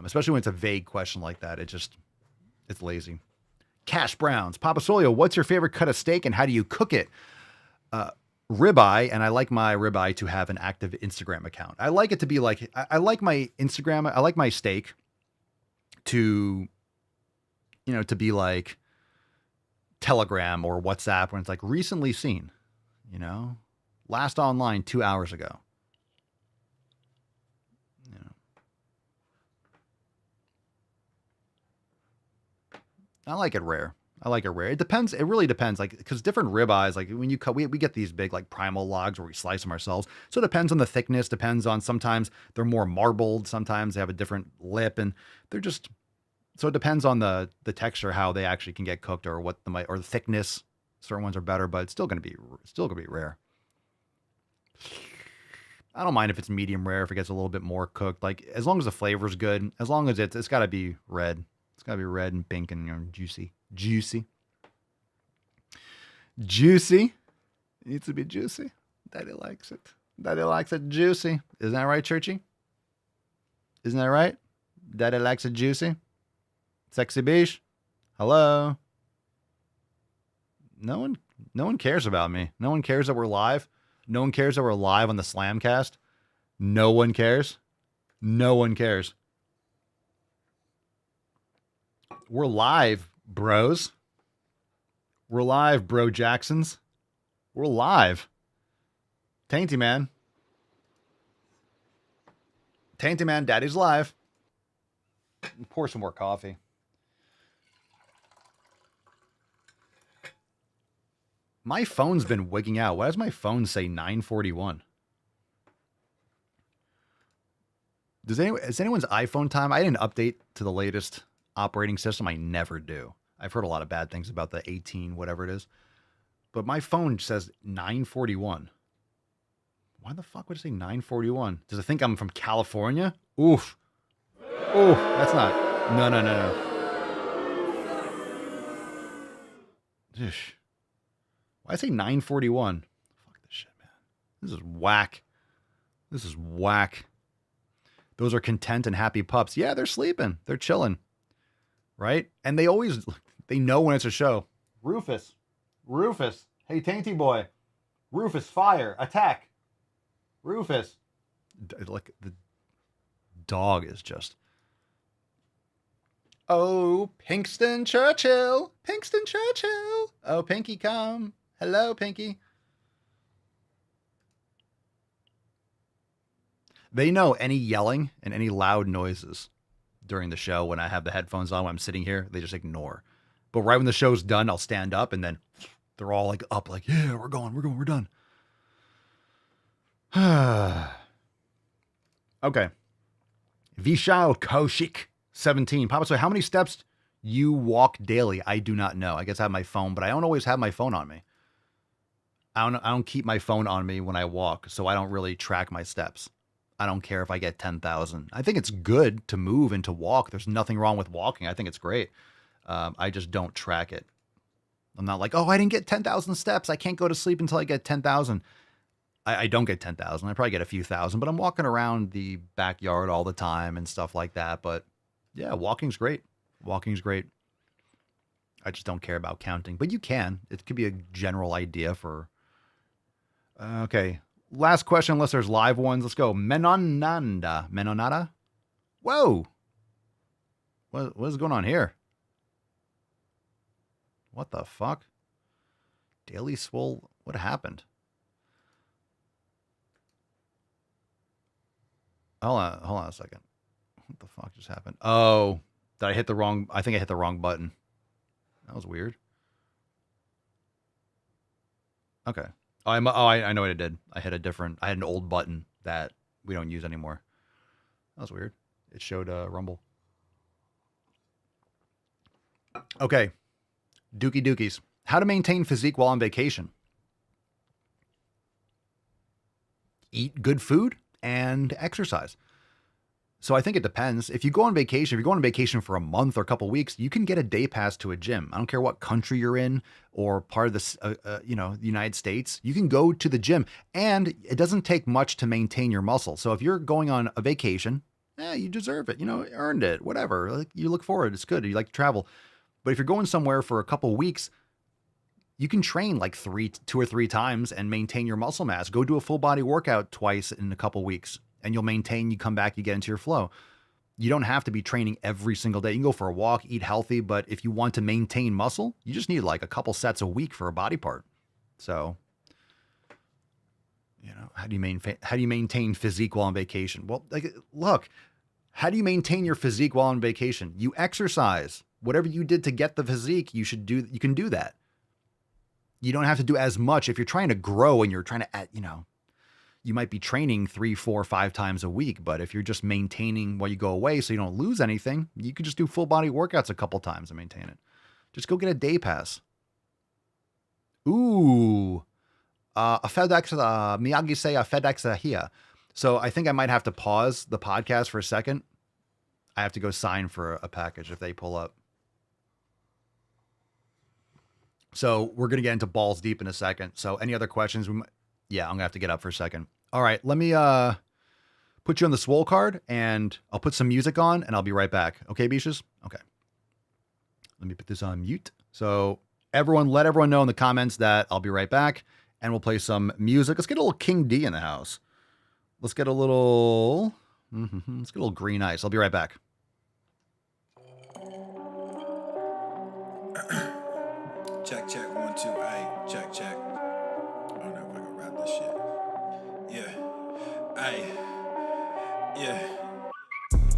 Especially when it's a vague question like that. It's lazy. Cash Browns. Papa Solio, what's your favorite cut of steak and how do you cook it? Ribeye, and I like my ribeye to have an active Instagram account. I like it to be like, I like my Instagram, I like my steak to, to be like Telegram or WhatsApp when it's like recently seen, last online 2 hours ago. I like it rare. It depends. It really depends. Like, because different ribeyes, like when you cut, we get these big, like primal logs where we slice them ourselves. So it depends on the thickness, depends on, sometimes they're more marbled. Sometimes they have a different lip and so it depends on the texture, how they actually can get cooked or or the thickness. Certain ones are better, but it's still going to be rare. I don't mind if it's medium rare, if it gets a little bit more cooked, like as long as the flavor's good, as long as it's got to be red. It's got to be red and pink and juicy. Juicy. It needs to be juicy. Daddy likes it. Daddy likes it juicy. Isn't that right, Churchy? Isn't that right? Daddy likes it juicy. Sexy beach. Hello. No one cares about me. No one cares that we're live. No one cares that we're live on the Slamcast. No one cares. No one cares. We're live, bros. We're live, bro Jacksons. We're live. Tainty Man. Tainty Man, Daddy's live. Pour some more coffee. My phone's been wigging out. Why does my phone say 9:41? Is anyone's iPhone time? I didn't update to the latest operating system. I never do. I've heard a lot of bad things about the 18, whatever it is. But my phone says 9:41. Why the fuck would it say 9:41? Does it think I'm from California? Oof. Oof. That's not. No. Why say 9:41? Fuck this shit, man. This is whack. Those are content and happy pups. Yeah, they're sleeping. They're chilling. Right? And they know when it's a show. Rufus. Hey, Tainty boy. Rufus, fire. Attack. Rufus. Like, the dog is just... Oh, Pinkston Churchill. Oh, Pinky, come. Hello, Pinky. They know any yelling and any loud noises during the show when I have the headphones on when I'm sitting here, they just ignore. But right when the show's done, I'll stand up and then they're all like up, like, yeah, we're done. Okay. Vishal Kaushik, 17. Papa, so how many steps you walk daily? I do not know. I guess I have my phone, but I don't always have my phone on me. I don't keep my phone on me when I walk, so I don't really track my steps. I don't care if I get 10,000. I think it's good to move and to walk. There's nothing wrong with walking. I think it's great. I just don't track it. I'm not like, oh, I didn't get 10,000 steps. I can't go to sleep until I get 10,000. I don't get 10,000. I probably get a few thousand, but I'm walking around the backyard all the time and stuff like that. But yeah, walking's great. I just don't care about counting, but you can. It could be a general idea for... Okay. Last question, unless there's live ones. Let's go. Menonada? Whoa. What is going on here? What the fuck? Daily Swole? What happened? Hold on a second. What the fuck just happened? Oh, I think I hit the wrong button. That was weird. Okay. I know what I did. I had an old button that we don't use anymore. That was weird. It showed Rumble. Okay. Dookie Dookies. How to maintain physique while on vacation. Eat good food and exercise. So I think it depends. If you go on vacation, if you're going on vacation for a month or a couple weeks, you can get a day pass to a gym. I don't care what country you're in or part of the United States. You can go to the gym, and it doesn't take much to maintain your muscle. So if you're going on a vacation, you deserve it. Earned it. Whatever. Like, you look forward. It's good. You like to travel. But if you're going somewhere for a couple weeks, you can train like 2 or 3 times and maintain your muscle mass. Go do a full body workout twice in a couple weeks. And you'll maintain, you come back, you get into your flow. You don't have to be training every single day. You can go for a walk, eat healthy, but if you want to maintain muscle, you just need like a couple sets a week for a body part. So, how do you maintain physique while on vacation? Well, look, how do you maintain your physique while on vacation? You exercise. Whatever you did to get the physique, you can do that. You don't have to do as much. If you're trying to grow and you're trying to you might be training 3, 4, 5 times a week, but if you're just maintaining while you go away so you don't lose anything, you could just do full body workouts a couple times and maintain it. Just go get a day pass. Ooh. A FedEx, Miyagi say a FedEx here. So I think I might have to pause the podcast for a second. I have to go sign for a package if they pull up. So we're going to get into balls deep in a second. So any other questions? Yeah, I'm going to have to get up for a second. All right, let me put you on the Swole card, and I'll put some music on, and I'll be right back. Okay, Beaches? Okay. Let me put this on mute. So let everyone know in the comments that I'll be right back, and we'll play some music. Let's get a little King D in the house. Let's get a little Green Ice. I'll be right back. Check, 1, 2, ayy, check. I don't know if I can rap this shit. Yeah.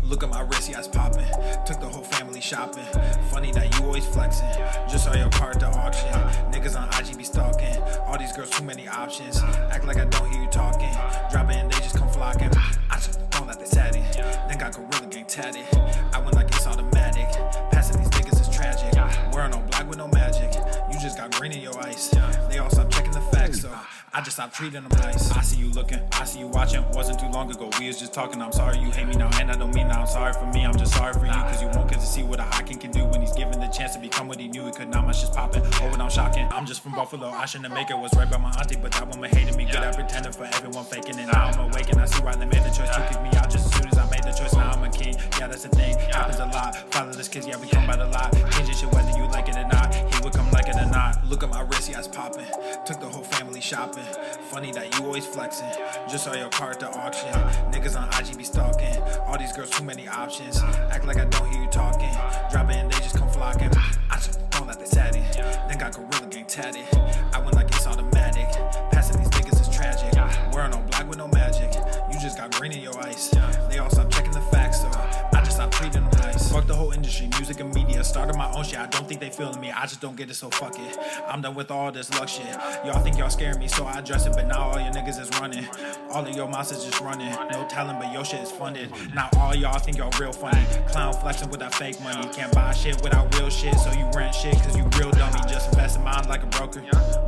Look at my wrist, yeah, it's popping. Took the whole family shopping. Funny that you always flexing. Just saw your car at the auction. Niggas on IG be stalking. All these girls, too many options. Act like I don't hear you talking. Drop it and they just come flocking. I just don't let they sat it. Then got Gorilla Gang tatted. I went like it's automatic. Passing these niggas is tragic. Wearing no black with no magic. You just got green in your ice. They all stop checking the facts, so I just stopped treating them nice. I see you looking, I see you watching. Wasn't too long ago, we was just talking. I'm sorry you hate me now, and I don't mean that I'm sorry for me. I'm just sorry for you, cause you won't get to see what a hot king can do when he's given the chance to become what he knew he could. Now my shit's popping, oh, and I'm shocking. I'm just from Buffalo, I shouldn't make it. Was right by my auntie, but that woman hated me. Good at pretending for everyone faking it. Now I'm awake and I see why they made the choice to kick me out just as soon as I made the choice. Now I'm a king, yeah, that's the thing. Happens a lot. Fatherless kids, yeah, we come by the lot. Changing shit whether you like it or not. He would come like it or not. Look at my wrist, yeah, it's popping. Took the whole family shopping. Funny that you always flexing. Just saw your car at the auction. Niggas on IG be stalking. All these girls, too many options. Act like I don't hear you talking. Drop it and they just come flocking. I just don't let they sat it. Then got Gorilla Gang tatted. I went like it's automatic. Passing these niggas is tragic. Wearing no black with no magic. You just got green in your ice. They all stop checking the facts, so I just stopped treating them nice. Fuck the whole industry, music and media. Started my own shit, I don't think they feeling me. I just don't get it, so fuck it. I'm done with all this luck shit. Y'all think y'all scaring me, so I address it. But now all your niggas is running. All of your mouths is just running. No talent, but your shit is funded. Now all y'all think y'all real funny. Clown flexing with that fake money. Can't buy shit without real shit, so you rent shit cause you real dummy. Just invest in mine like a broker.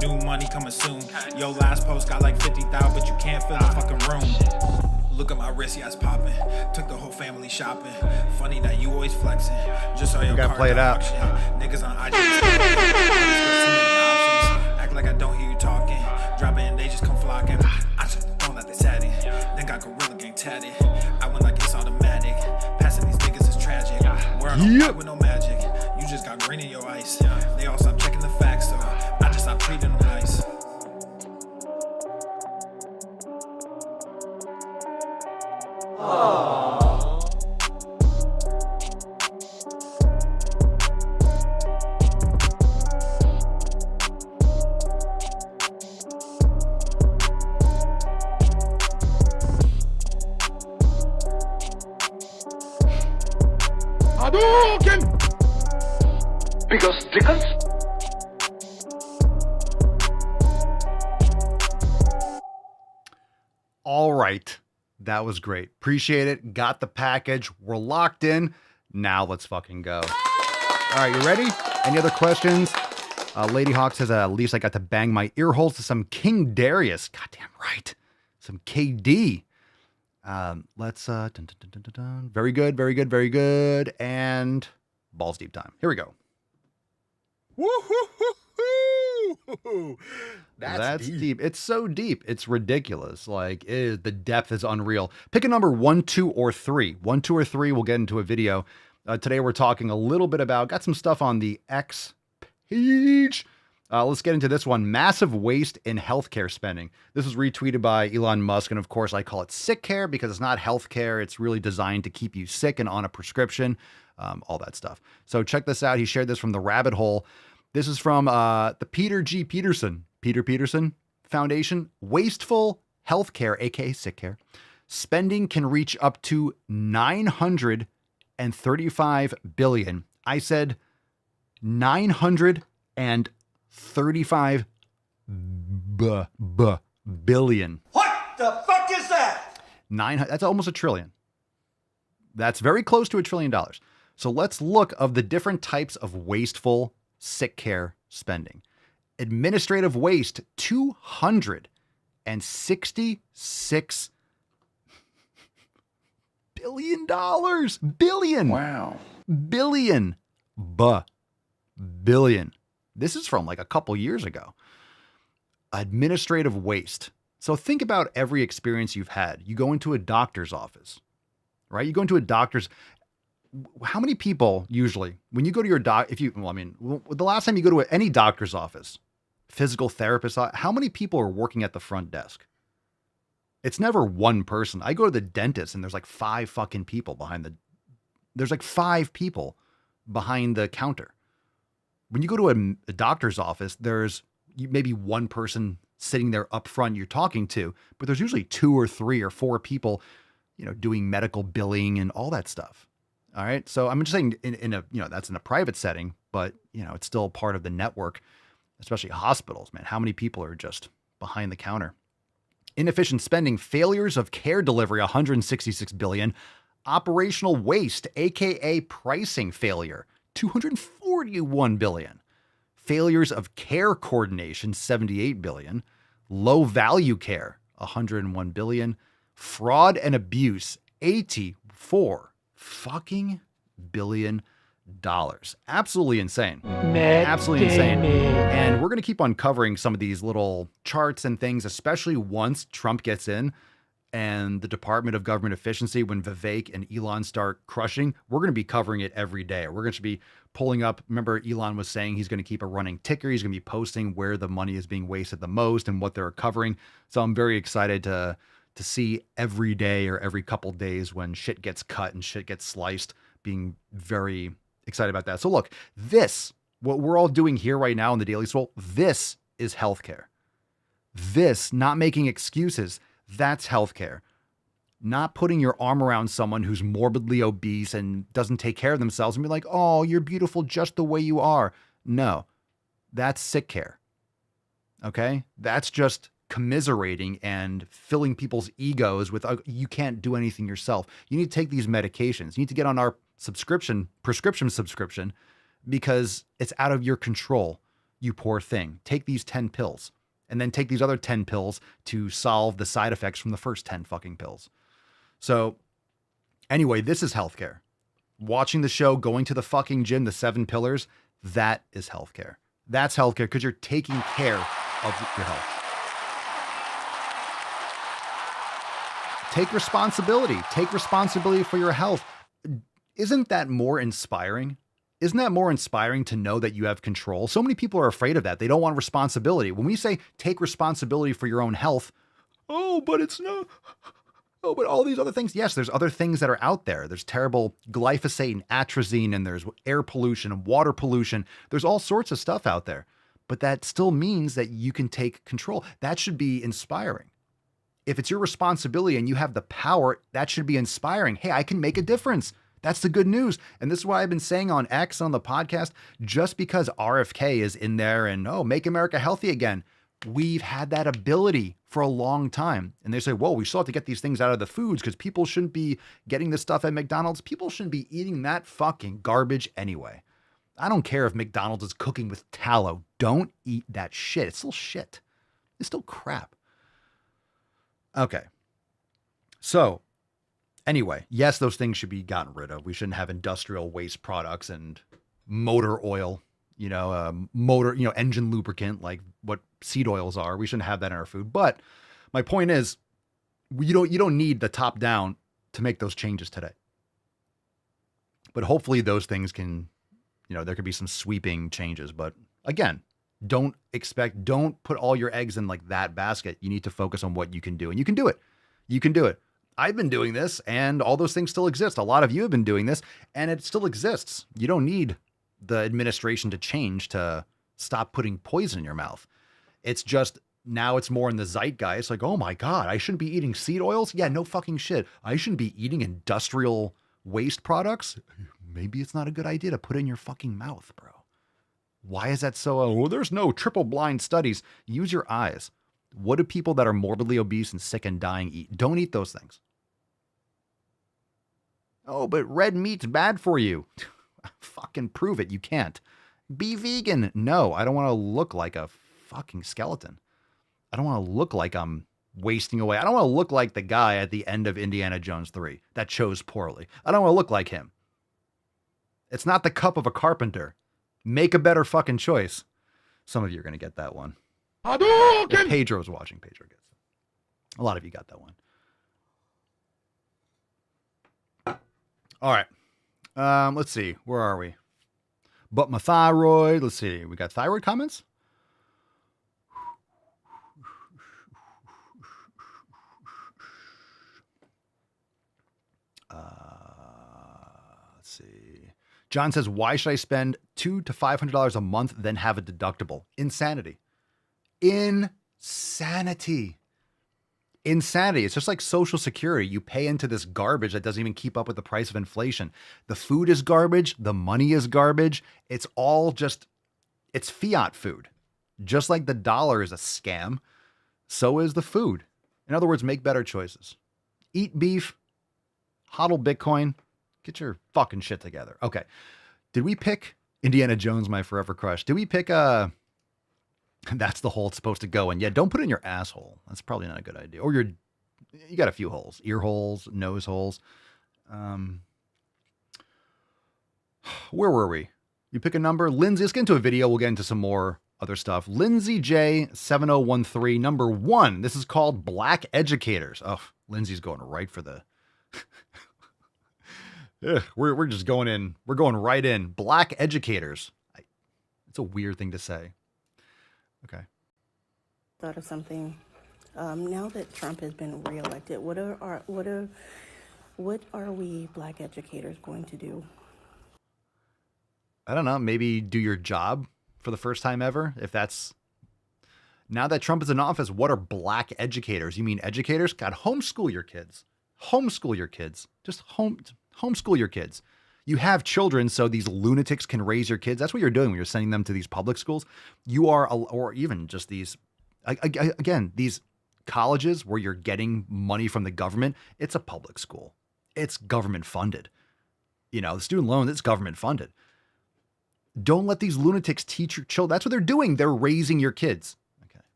New money coming soon. Your last post got like 50,000, but you can't fill the fucking room. Look at my wrist, yeah, it's popping. Took the whole family shopping. Funny that you always flexing. Just saw your car play it out. Niggas on IG. Act like I don't hear you talking. Drop it and they just come flocking. I just don't let they sat it. Then got Gorilla Gang tatted. I went like it's automatic. Passing these niggas is tragic. Wearing no black with no magic. You just got green in your ice. They all stop checking the facts, so I just stopped treating them nice. Hadouken! Because stickers? All right. That was great. Appreciate it. Got the package. We're locked in. Now let's fucking go. All right, you ready? Any other questions? Lady Hawk says, at least I got to bang my ear holes to some King Darius. Goddamn right. Some KD. Let's, dun, dun, dun, dun, dun, dun. Very good, very good, very good. And balls deep time. Here we go. Woo-hoo-hoo-hoo! That's deep. It's so deep. It's ridiculous. Like, the depth is unreal. Pick a number 1, 2, or 3. 1, 2, or 3. We'll get into a video. Today we're talking a little bit about, got some stuff on the X page. Let's get into this one. Massive waste in healthcare spending. This was retweeted by Elon Musk. And of course, I call it sick care because it's not healthcare. It's really designed to keep you sick and on a prescription, all that stuff. So check this out. He shared this from the rabbit hole. This is from the Peter Peterson Foundation. Wasteful healthcare, aka sick care, spending can reach up to $935 billion. I said $935 billion. What the fuck is that? That's almost $1 trillion. That's very close to $1 trillion. So let's look of the different types of wasteful sick care spending. Administrative waste, $266 billion. Billion. Wow. Billion. Billion. This is from like a couple years ago. Administrative waste. So think about every experience you've had. You go into a doctor's office, right? You go into a doctor's. How many people usually, when you go to your the last time you go to any doctor's office, physical therapist, how many people are working at the front desk? It's never one person. I go to the dentist and there's like 5 fucking people there's like 5 people behind the counter. When you go to a doctor's office, there's maybe one person sitting there up front you're talking to, but there's usually 2 or 3 or 4 people, doing medical billing and all that stuff. All right. So I'm just saying in a, that's in a private setting, but it's still part of the network, especially hospitals, man. How many people are just behind the counter? Inefficient spending, failures of care delivery, $166 billion. Operational waste, AKA pricing failure, $241 billion. Failures of care coordination, $78 billion. Low value care, $101 billion. Fraud and abuse, $84 fucking billion. Absolutely insane. Absolutely insane. And we're going to keep on covering some of these little charts and things, especially once Trump gets in and the Department of Government Efficiency, when Vivek and Elon start crushing, we're going to be covering it every day. We're going to be pulling up. Remember, Elon was saying he's going to keep a running ticker. He's going to be posting where the money is being wasted the most and what they're covering. So I'm very excited to see every day or every couple days when shit gets cut and shit gets sliced, being very excited about that. So look, what we're all doing here right now in the Daily Swole, this is healthcare. This, not making excuses, that's healthcare. Not putting your arm around someone who's morbidly obese and doesn't take care of themselves and be like, oh, you're beautiful just the way you are. No, that's sick care. Okay? That's just commiserating and filling people's egos with, you can't do anything yourself. You need to take these medications. You need to get on our prescription subscription, because it's out of your control, you poor thing. Take these 10 pills and then take these other 10 pills to solve the side effects from the first 10 fucking pills. So anyway, this is healthcare. Watching the show, going to the fucking gym, the 7 pillars, that is healthcare. That's healthcare because you're taking care of your health. Take responsibility. Take responsibility for your health. Isn't that more inspiring? Isn't that more inspiring to know that you have control? So many people are afraid of that. They don't want responsibility. When we say take responsibility for your own health, but it's not. But all these other things. Yes, there's other things that are out there. There's terrible glyphosate and atrazine, and there's air pollution and water pollution. There's all sorts of stuff out there. But that still means that you can take control. That should be inspiring. If it's your responsibility and you have the power, that should be inspiring. Hey, I can make a difference. That's the good news. And this is why I've been saying on X, on the podcast, just because RFK is in there and, make America healthy again. We've had that ability for a long time. And they say, well, we still have to get these things out of the foods because people shouldn't be getting this stuff at McDonald's. People shouldn't be eating that fucking garbage anyway. I don't care if McDonald's is cooking with tallow. Don't eat that shit. It's still shit. It's still crap. Okay. So anyway, yes, those things should be gotten rid of. We shouldn't have industrial waste products and motor oil, engine lubricant, like what seed oils are. We shouldn't have that in our food. But my point is, you don't need the top down to make those changes today. But hopefully those things can, there could be some sweeping changes. But again, don't put all your eggs in like that basket. You need to focus on what you can do, and you can do it. You can do it. I've been doing this and all those things still exist. A lot of you have been doing this and it still exists. You don't need the administration to change to stop putting poison in your mouth. It's just now it's more in the zeitgeist. Like, oh my God, I shouldn't be eating seed oils. Yeah, no fucking shit. I shouldn't be eating industrial waste products. Maybe it's not a good idea to put it in your fucking mouth, bro. Why is that so? There's no triple blind studies. Use your eyes. What do people that are morbidly obese and sick and dying eat? Don't eat those things. Oh, but red meat's bad for you. Fucking prove it. You can't. Be vegan. No, I don't want to look like a fucking skeleton. I don't want to look like I'm wasting away. I don't want to look like the guy at the end of Indiana Jones 3 that chose poorly. I don't want to look like him. It's not the cup of a carpenter. Make a better fucking choice. Some of you are going to get that one. If Pedro's watching, Pedro gets it. A lot of you got that one. All right. Let's see. Where are we? But my thyroid. Let's see. We got thyroid comments? Let's see. John says, why should I spend $200 to $500 a month, then have a deductible? Insanity. Insanity. It's just like Social Security. You pay into this garbage that doesn't even keep up with the price of inflation. The food is garbage. The money is garbage. It's all it's fiat food. Just like the dollar is a scam, so is the food. In other words, make better choices. Eat beef, hodl Bitcoin, get your fucking shit together. Okay. Did we pick Indiana Jones, my forever crush? Did we pick that's the hole it's supposed to go in? Yeah, don't put it in your asshole. That's probably not a good idea. Or you got a few holes. Ear holes, nose holes. Where were we? You pick a number. Lindsay, let's get into a video. We'll get into some more other stuff. Lindsay J7013, number 1. This is called Black Educators. Oh, Lindsay's going right for the... we're just going in. We're going right in. Black Educators. It's a weird thing to say. Okay. Thought of something. Now that Trump has been reelected, what are we Black educators going to do? I don't know. Maybe do your job for the first time ever. If that's now that Trump is in office, what are Black educators? You mean educators? God, homeschool your kids. Homeschool your kids. Just homeschool your kids. You have children, so these lunatics can raise your kids. That's what you're doing when you're sending them to these public schools. You are, or even just these, again, these colleges where you're getting money from the government. It's a public school. It's government funded. The student loan, it's government funded. Don't let these lunatics teach your children. That's what they're doing. They're raising your kids.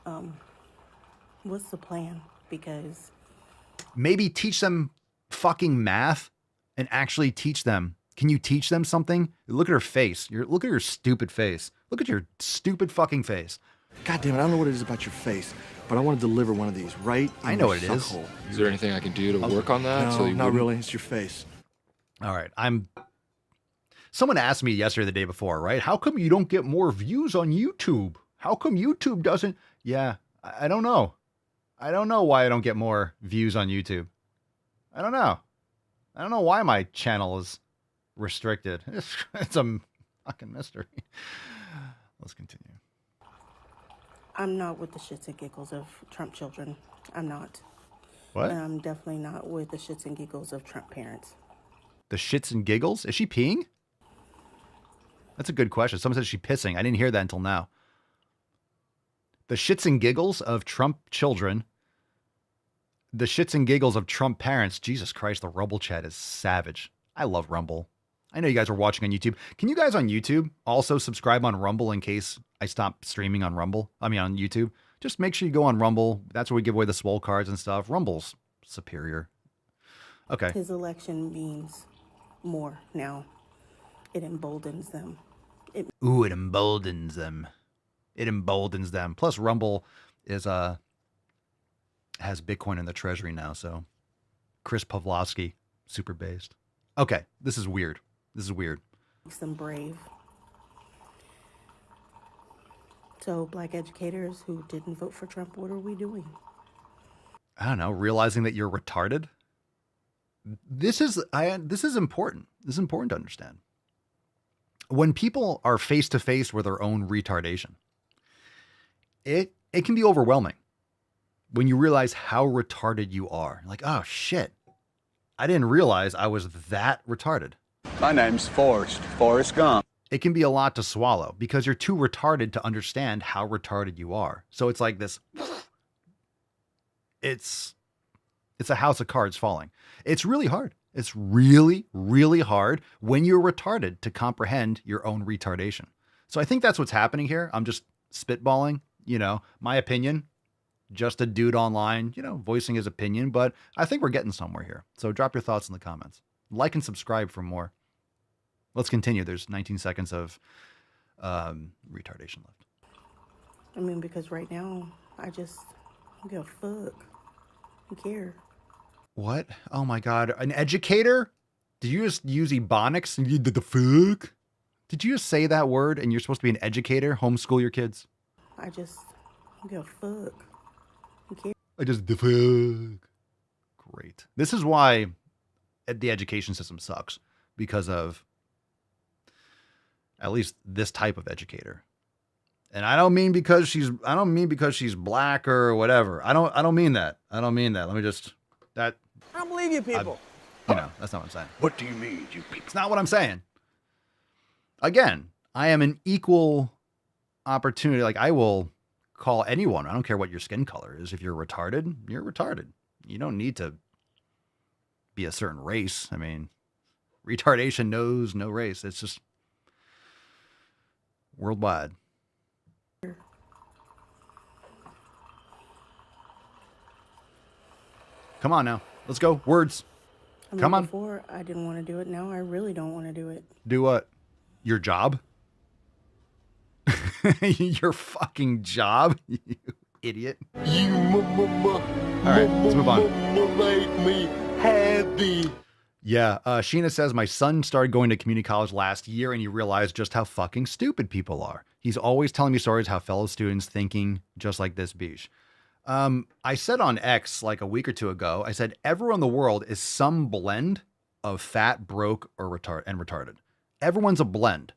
Okay. What's the plan? Because maybe teach them fucking math and actually teach them. Can you teach them something? Look at her face. Look at your stupid face. Look at your stupid fucking face. God damn it, I don't know what it is about your face, but I want to deliver one of these right in I know your what it is. suckhole. Is there anything I can do to work on that? No, not really. It's your face. All right. Someone asked me yesterday, the day before, right? How come you don't get more views on YouTube? How come YouTube doesn't? Yeah, I don't know. I don't know why I don't get more views on YouTube. I don't know. I don't know why my channel is restricted. It's a fucking mystery. Let's continue. I'm not with the shits and giggles of Trump children. I'm not. What? And I'm definitely not with the shits and giggles of Trump parents. The shits and giggles? Is she peeing? That's a good question. Someone said she's pissing. I didn't hear that until now. The shits and giggles of Trump children. The shits and giggles of Trump parents. Jesus Christ, the Rumble chat is savage. I love Rumble. I know you guys are watching on YouTube. Can you guys on YouTube also subscribe on Rumble in case I stop streaming on Rumble? I mean, on YouTube. Just make sure you go on Rumble. That's where we give away the Swole cards and stuff. Rumble's superior. Okay. His election means more now. It emboldens them. It emboldens them. It emboldens them. Plus, Rumble is has Bitcoin in the treasury now, so Chris Pavlovsky, super based. Okay, this is weird. This is weird. Makes them brave. So, black educators who didn't vote for Trump, what are we doing? I don't know, realizing that you're retarded. This is important. This is important to understand. When people are face to face with their own retardation, it can be overwhelming when you realize how retarded you are. Like, oh shit, I didn't realize I was that retarded. My name's Forrest Gump. It can be a lot to swallow because you're too retarded to understand how retarded you are. So it's like this, it's a house of cards falling. It's really hard. It's really, really hard when you're retarded to comprehend your own retardation. So I think that's what's happening here. I'm just spitballing, my opinion, just a dude online, voicing his opinion, but I think we're getting somewhere here. So drop your thoughts in the comments. Like and subscribe for more. Let's continue. There's 19 seconds of retardation left. I mean, because right now, I just don't give a fuck. I don't care. What? Oh my God. An educator? Did you just use ebonics and you did the fuck? Did you just say that word and you're supposed to be an educator? Homeschool your kids? I just don't give a fuck. I don't care. I just the fuck. Great. This is why the education system sucks, because of at least this type of educator. And I don't mean because she's black or whatever. I don't mean that. Let me just, I don't believe you people. That's not what I'm saying. What do you mean, you people? It's not what I'm saying. Again, I am an equal opportunity. Like, I will call anyone. I don't care what your skin color is. If you're retarded, you're retarded. You don't need to be a certain race. I mean, retardation knows no race. It's just worldwide. Come on now. Let's go. Words. Come on. Before, I didn't want to do it. Now I really don't want to do it. Do what? Your job? Your fucking job? You idiot. You All right, let's move on. Make me happy. Yeah, Sheena says, my son started going to community college last year and he realized just how fucking stupid people are. He's always telling me stories how fellow students thinking just like this beach. I said on X like a week or two ago, I said, everyone in the world is some blend of fat, broke, or retarded. Everyone's a blend.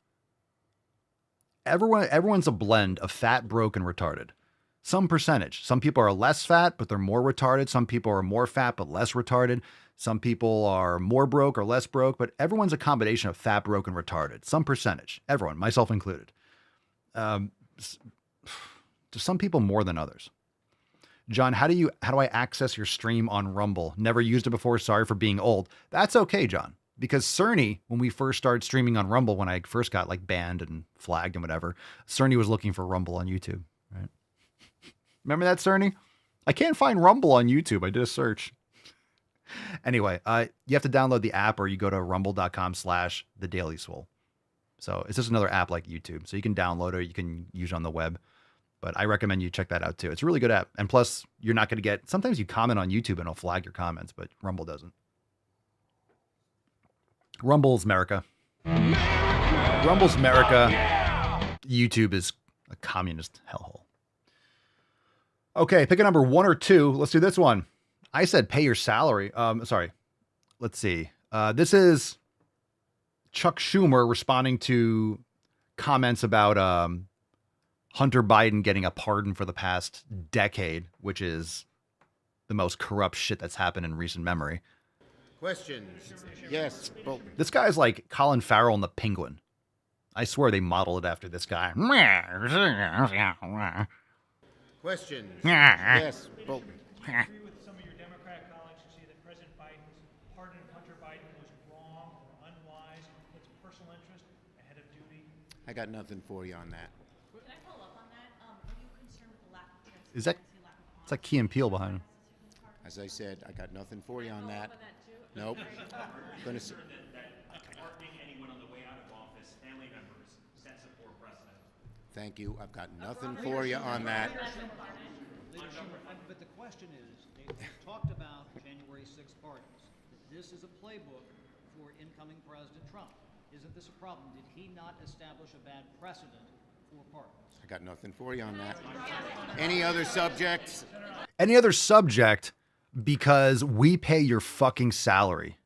Everyone's a blend of fat, broke, and retarded. Some percentage. Some people are less fat, but they're more retarded. Some people are more fat, but less retarded. Some people are more broke or less broke, but everyone's a combination of fat, broke, and retarded. Some percentage. Everyone, myself included. To some people more than others. John, how do I access your stream on Rumble? Never used it before. Sorry for being old. That's okay, John. Because Cerny, when we first started streaming on Rumble, when I first got like banned and flagged and whatever, Cerny was looking for Rumble on YouTube, right? Remember that, Cerny? I can't find Rumble on YouTube. I did a search. Anyway, you have to download the app or you go to rumble.com/thedailySwole. So it's just another app like YouTube. So you can download it or you can use it on the web. But I recommend you check that out too. It's a really good app. And plus, you're not going to get, sometimes you comment on YouTube and it'll flag your comments, but Rumble doesn't. Rumble's America. Rumble's America. YouTube is a communist hellhole. Okay, pick a number 1 or 2. Let's do this one. I said pay your salary. Sorry. Let's see. This is Chuck Schumer responding to comments about Hunter Biden getting a pardon for the past decade, which is the most corrupt shit that's happened in recent memory. Questions? Yes. Well, this guy's like Colin Farrell and the Penguin. I swear they modeled it after this guy. Questions? Yes, Bolton. I agree with some of your Democrat colleagues who say that President Biden's pardon of Hunter Biden was wrong or unwise, puts personal interest ahead of duty. I got nothing for you on that. Can I follow up on that? Are you concerned with the lack of transparency? Is that? It's like Key and Peele behind him. As I said, I got nothing for you on that. Nope. Gonna say. Pardoning anyone on the way out of office, family members, sets a poor precedent. Thank you. I've got nothing for you on that. But the question is, they talked about January 6th pardons. This is a playbook for incoming President Trump. Isn't this a problem? Did he not establish a bad precedent for pardons? I got nothing for you on that. Any other subjects? Any other subject, because we pay your fucking salary.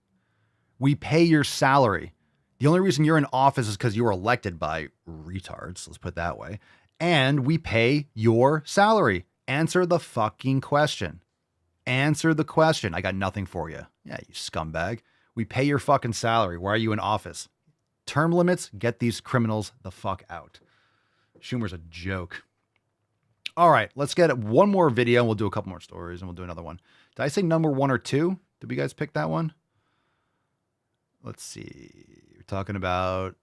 We pay your salary. The only reason you're in office is because you were elected by retards, let's put it that way. And we pay your salary. Answer the fucking question. Answer the question. I got nothing for you. Yeah, you scumbag. We pay your fucking salary. Why are you in office? Term limits, get these criminals the fuck out. Schumer's a joke. All right, let's get one more video and we'll do a couple more stories and we'll do another one. Did I say number 1 or 2? Did we guys pick that one? Let's see. We're talking about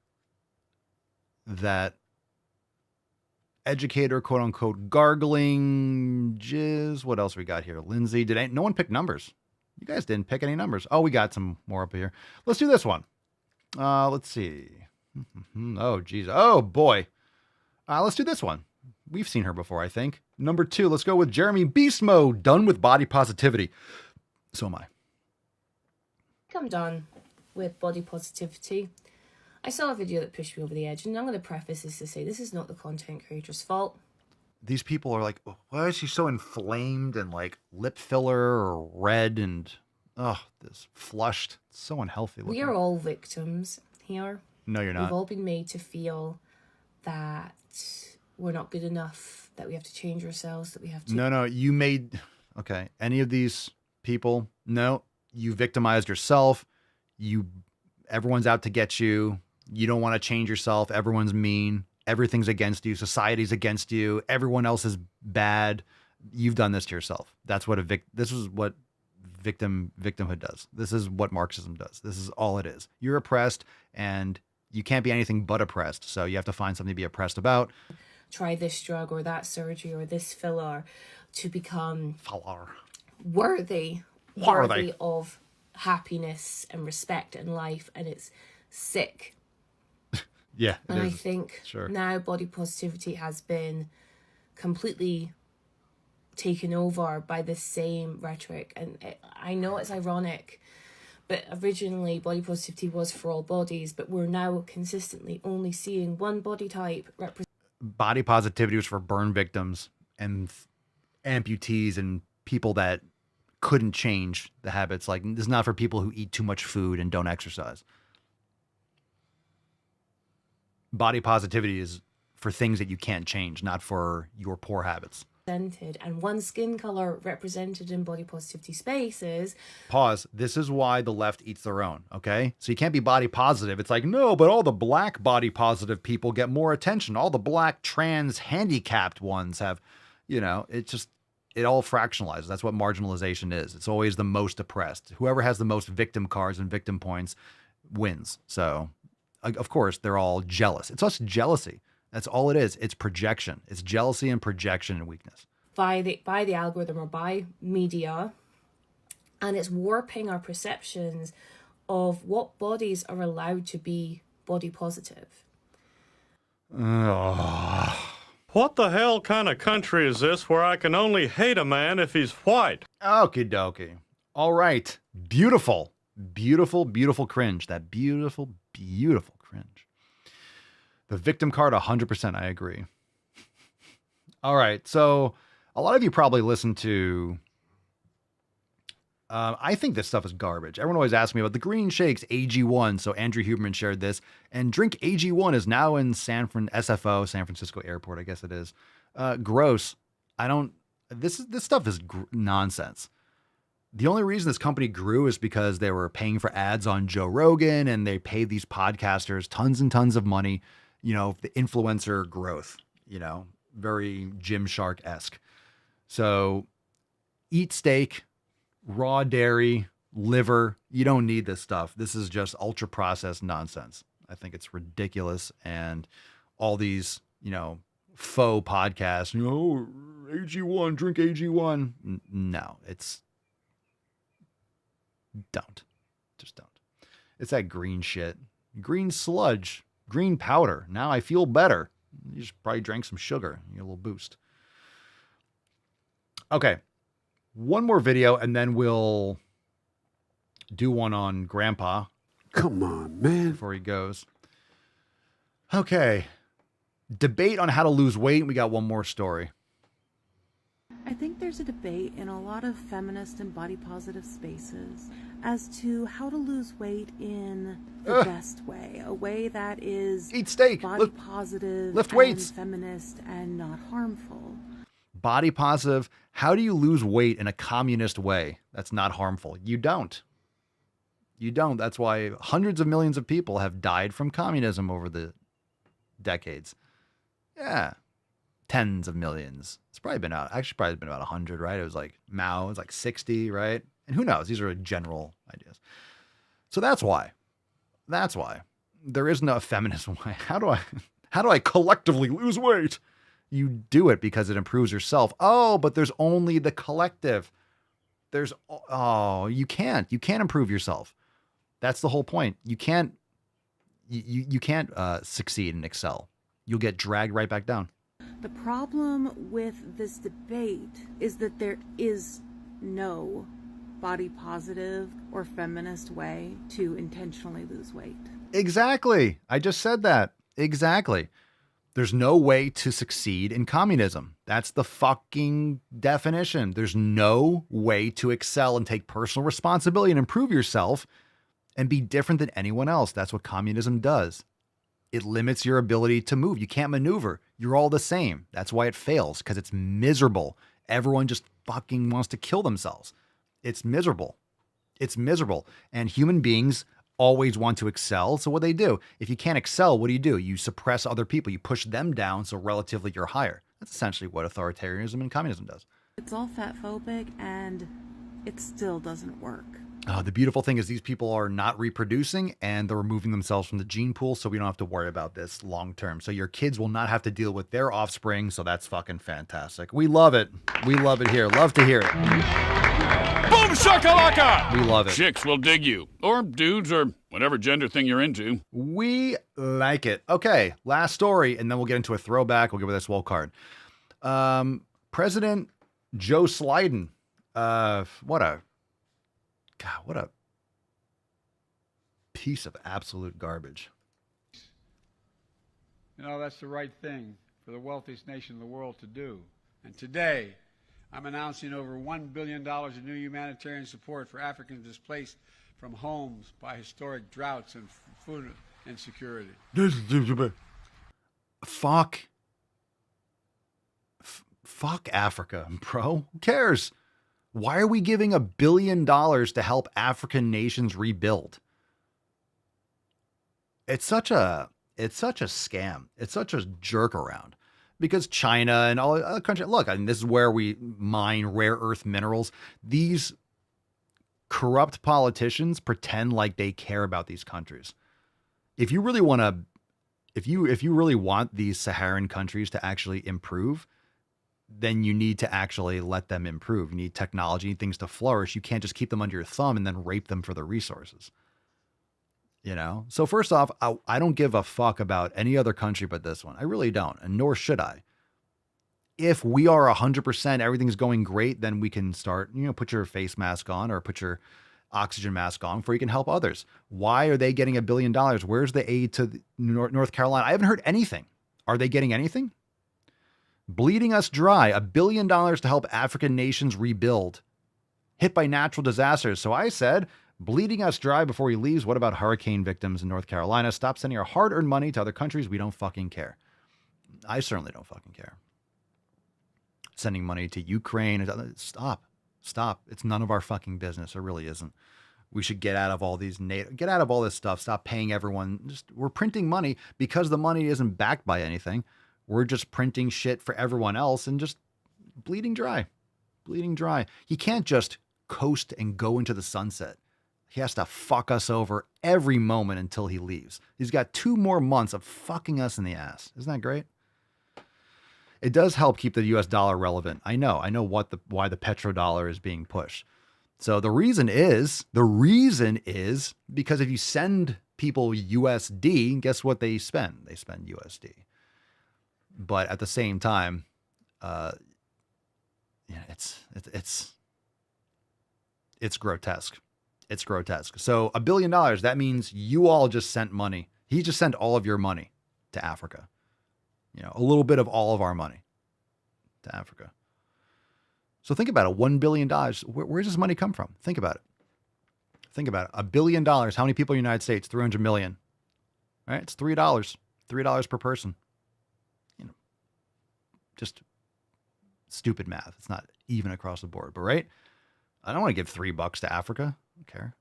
that educator, quote unquote, gargling jizz. What else we got here? Lindsay, no one pick numbers? You guys didn't pick any numbers. Oh, we got some more up here. Let's do this one. Let's see. Oh, geez. Oh, boy. Let's do this one. We've seen her before, I think. Number 2, let's go with Jeremy Beast Mode, done with body positivity. So am I. I'm done with body positivity. I saw a video that pushed me over the edge, and I'm going to preface this to say this is not the content creator's fault. These people are like, why is she so inflamed and like lip filler or red and, this flushed. It's so unhealthy looking. We are all victims here. No, you're not. We've all been made to feel that we're not good enough, that we have to change ourselves, that we have to... No, you made... Okay, any of these people, no, you victimized yourself. Everyone's out to get you. You don't want to change yourself. Everyone's mean. Everything's against you. Society's against you. Everyone else is bad. You've done this to yourself. That's what this is what victimhood does. This is what Marxism does. This is all it is. You're oppressed and you can't be anything but oppressed. So you have to find something to be oppressed about. Try this drug or that surgery or this filler to become worthy of happiness and respect in life, and it's sick. Yeah. And I think now body positivity has been completely taken over by this same rhetoric. And I know it's ironic, but originally body positivity was for all bodies, but we're now consistently only seeing one body type represented. Body positivity was for burn victims and amputees and people that couldn't change the habits. Like, this is not for people who eat too much food and don't exercise. Body positivity is for things that you can't change, not for your poor habits. And one skin color represented in body positivity spaces. Pause. This is why the left eats their own, okay? So you can't be body positive. It's like, no, but all the black body positive people get more attention. All the black trans handicapped ones have, it all fractionalizes. That's what marginalization is. It's always the most oppressed. Whoever has the most victim cards and victim points wins. So, of course, they're all jealous. It's just jealousy. That's all it is. It's projection. It's jealousy and projection and weakness. By the algorithm or by media. And it's warping our perceptions of what bodies are allowed to be body positive. What the hell kind of country is this where I can only hate a man if he's white? Okie dokie. All right. Beautiful. Beautiful, beautiful cringe. That beautiful, beautiful cringe. The victim card, 100%, I agree. All right, so a lot of you probably listen to... I think this stuff is garbage. Everyone always asks me about the green shakes, AG1. So Andrew Huberman shared this. And drink AG1 is now in SFO, San Francisco Airport, I guess it is. Gross. This stuff is nonsense. The only reason this company grew is because they were paying for ads on Joe Rogan and they paid these podcasters tons and tons of money. The influencer growth, very Gymshark-esque. So eat steak, raw dairy, liver. You don't need this stuff. This is just ultra processed nonsense. I think it's ridiculous. And all these, faux podcasts, AG1, drink AG1. No, just don't. It's that green shit, green sludge, green powder. Now I feel better. You just probably drank some sugar. You get a little boost. Okay. One more video and then we'll do one on Grandpa. Come on, man. Before he goes. Okay. Debate on how to lose weight. We got one more story. I think there's a debate in a lot of feminist and body positive spaces as to how to lose weight in the best way, a way that is eat steak, body positive, lift weights, and feminist, and not harmful. Body positive. How do you lose weight in a communist way that's not harmful? You don't. You don't. That's why hundreds of millions of people have died from communism over the decades. Yeah. Tens of millions. It's probably been about 100, right? It was like Mao, it was like 60, right? And who knows? These are general ideas. So that's why. There isn't a feminist way. How do I collectively lose weight? You do it because it improves yourself. Oh, but there's only the collective. You can't improve yourself. That's the whole point. You can't succeed and excel. You'll get dragged right back down. The problem with this debate is that there is no body positive or feminist way to intentionally lose weight. Exactly. I just said that. Exactly. There's no way to succeed in communism. That's the fucking definition. There's no way to excel and take personal responsibility and improve yourself and be different than anyone else. That's what communism does. It limits your ability to move. You can't maneuver. You're all the same. That's why it fails, because it's miserable. Everyone just fucking wants to kill themselves. It's miserable. It's miserable. And human beings always want to excel. So what do? If you can't excel, what do? You suppress other people. You push them down so relatively you're higher. That's essentially what authoritarianism and communism does. It's all fat phobic and it still doesn't work. The beautiful thing is these people are not reproducing and they're removing themselves from the gene pool, so we don't have to worry about this long term. So your kids will not have to deal with their offspring, so that's fucking fantastic. We love it. We love it here. Love to hear it. Boom shakalaka! We love it. Chicks will dig you. Or dudes, or whatever gender thing you're into. We like it. Okay, last story, and then we'll get into a throwback. We'll give it a Swole card. President Joe Sliden. What a piece of absolute garbage. That's the right thing for the wealthiest nation in the world to do. And today, I'm announcing over $1 billion in new humanitarian support for Africans displaced from homes by historic droughts and food insecurity. Fuck Africa, bro. Who cares? Why are we giving $1 billion to help African nations rebuild? It's such a scam. It's such a jerk around because China and all other countries, look, this is where we mine rare earth minerals. These corrupt politicians pretend like they care about these countries. If you really want these Saharan countries to actually improve, then you need to actually let them improve. You need technology and things to flourish. You can't just keep them under your thumb and then rape them for the resources. So first off, I don't give a fuck about any other country but this one. I really don't, and nor should I. If we are 100%, everything's going great, then we can start, put your face mask on or put your oxygen mask on before you can help others. Why are they getting $1 billion? Where's the aid to North Carolina? I haven't heard anything. Are they getting anything? Bleeding us dry, $1 billion to help African nations rebuild, hit by natural disasters. So I said, bleeding us dry before he leaves. What about hurricane victims in North Carolina? Stop sending our hard-earned money to other countries. We don't fucking care. I certainly don't fucking care. Sending money to Ukraine. Stop. It's none of our fucking business. It really isn't. We should get out of all these get out of all this stuff. Stop paying everyone. We're printing money because the money isn't backed by anything. We're just printing shit for everyone else and just bleeding dry. bleeding dry. He can't just coast and go into the sunset. He has to fuck us over every moment until he leaves. He's got 2 more months of fucking us in the ass. Isn't that great? It does help keep the US dollar relevant. I know why the petrodollar is being pushed. So the reason is because if you send people USD, guess what they spend? They spend USD. But at the same time, it's grotesque. It's grotesque. So $1 billion, that means you all just sent money. He just sent all of your money to Africa. A little bit of all of our money to Africa. So think about it. $1 billion. Where does this money come from? Think about it. Think about it. $1 billion. How many people in the United States? 300 million. Right? It's $3. $3 per person. Just stupid math. It's not even across the board, but right? I don't want to give $3 to Africa. I don't care.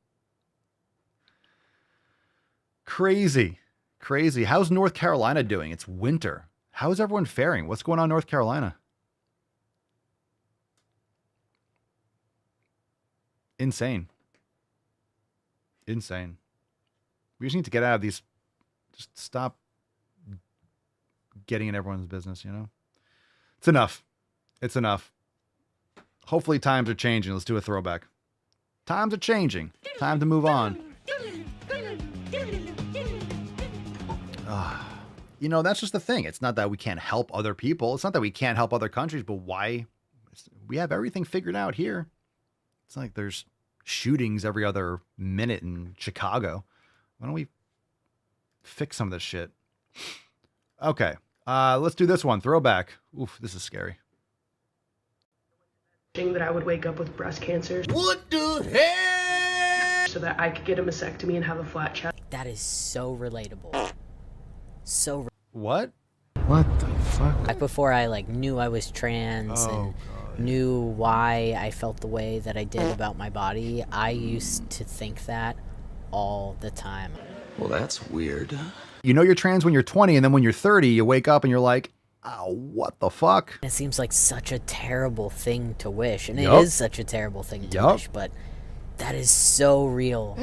Crazy. Crazy. How's North Carolina doing? It's winter. How is everyone faring? What's going on in North Carolina? Insane. Insane. We just need to get out of these. Just stop getting in everyone's business, It's enough. It's enough. Hopefully times are changing. Let's do a throwback. Times are changing. Time to move on. That's just the thing. It's not that we can't help other people. It's not that we can't help other countries, but why? We have everything figured out here. It's like there's shootings every other minute in Chicago. Why don't we fix some of this shit? Okay. Let's do this one. Throwback. Oof, this is scary. That I would wake up with breast cancer. What the hell? So that I could get a mastectomy and have a flat chest. That is so relatable. What? What the fuck? Back before I knew I was trans and knew why I felt the way that I did about my body, I used to think that all the time. Well, that's weird. You're trans when you're 20, and then when you're 30, you wake up and you're like, oh, what the fuck? It seems like such a terrible thing to wish, and it Yup. is such a terrible thing to wish, but that is so real.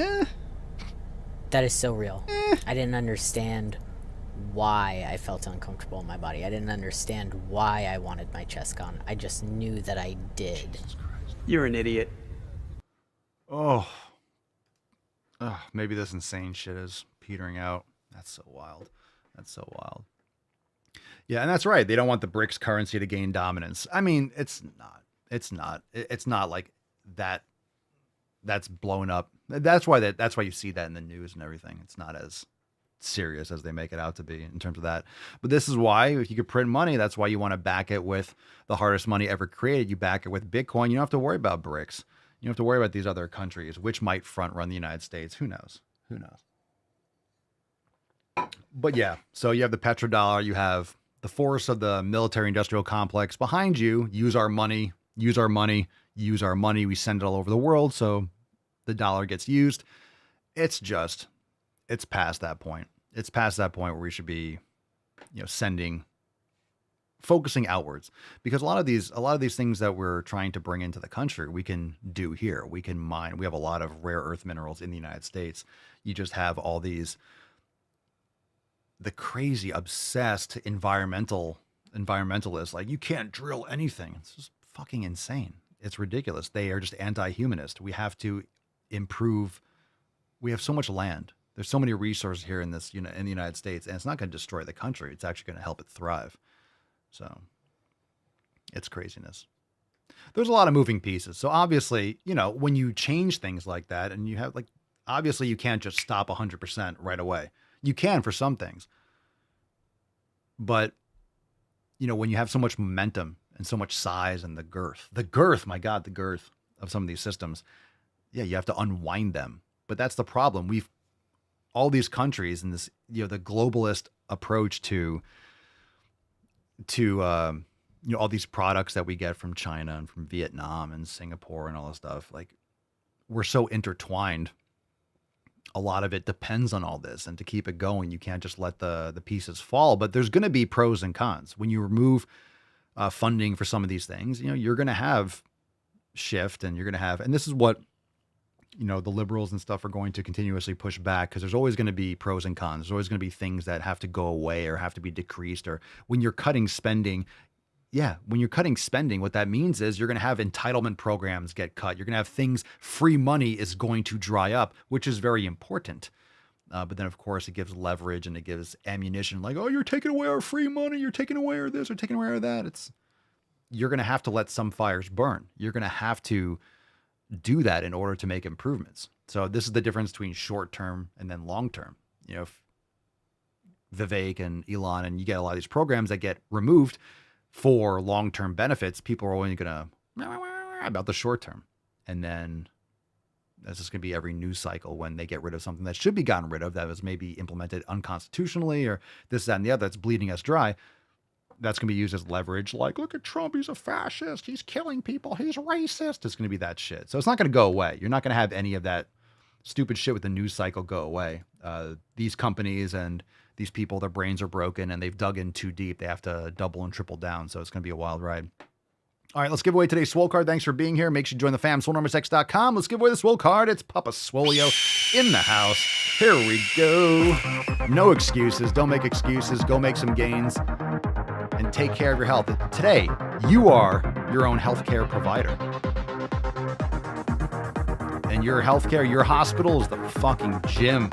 That is so real. I didn't understand why I felt uncomfortable in my body. I didn't understand why I wanted my chest gone. I just knew that I did. You're an idiot. Oh, maybe this insane shit is petering out. That's so wild. That's so wild. Yeah, and that's right. They don't want the BRICS currency to gain dominance. I mean, it's not. It's not like that. That's blown up. That's why you see that in the news and everything. It's not as serious as they make it out to be in terms of that. But this is why, if you could print money, that's why you want to back it with the hardest money ever created. You back it with Bitcoin. You don't have to worry about BRICS. You don't have to worry about these other countries, which might front run the United States. Who knows? Who knows? But yeah, so you have the petrodollar. You have the force of the military-industrial complex behind you. Use our money. Use our money. Use our money. We send it all over the world, so the dollar gets used. It's past that point. It's past that point where we should be, focusing outwards, because a lot of these things that we're trying to bring into the country, we can do here. We can mine. We have a lot of rare earth minerals in the United States. You just have all the crazy obsessed environmentalists. Like, you can't drill anything. It's just fucking insane. It's ridiculous. They are just anti-humanist. We have to improve. We have so much land. There's so many resources here in the United States, and it's not going to destroy the country. It's actually going to help it thrive. So it's craziness. There's a lot of moving pieces. So obviously, when you change things like that, and you have obviously you can't just stop 100% right away. You can for some things, but when you have so much momentum and so much size and the girth, my God, the girth of some of these systems, yeah, you have to unwind them. But that's the problem. All these countries and this, the globalist approach to all these products that we get from China and from Vietnam and Singapore and all this stuff, we're so intertwined. A lot of it depends on all this, and to keep it going, you can't just let the pieces fall. But there's going to be pros and cons when you remove funding for some of these things. You're going to have shift, and you're going to have, and this is what, the liberals and stuff are going to continuously push back, because there's always going to be pros and cons. There's always going to be things that have to go away or have to be decreased, or when you're cutting spending. Yeah, when you're cutting spending, what that means is you're going to have entitlement programs get cut. You're going to have things, free money is going to dry up, which is very important. But then, of course, it gives leverage and it gives ammunition like, oh, you're taking away our free money. You're taking away our this or taking away our that. You're going to have to let some fires burn. You're going to have to do that in order to make improvements. So this is the difference between short term and then long term. Vivek and Elon, and you get a lot of these programs that get removed for long-term benefits. People are only going to about the short term. And then that's just going to be every news cycle when they get rid of something that should be gotten rid of, that was maybe implemented unconstitutionally, or this, that, and the other, that's bleeding us dry. That's going to be used as leverage. Like, look at Trump. He's a fascist. He's killing people. He's racist. It's going to be that shit. So it's not going to go away. You're not going to have any of that stupid shit with the news cycle go away. These companies and these people, their brains are broken and they've dug in too deep. They have to double and triple down. So it's going to be a wild ride. All right, let's give away today's Swole card. Thanks for being here. Make sure you join the fam, SwoleNormusX.com. Let's give away the Swole card. It's Papa Swoleo in the house. Here we go. No excuses. Don't make excuses. Go make some gains and take care of your health. Today, you are your own healthcare provider. And your healthcare, your hospital is the fucking gym.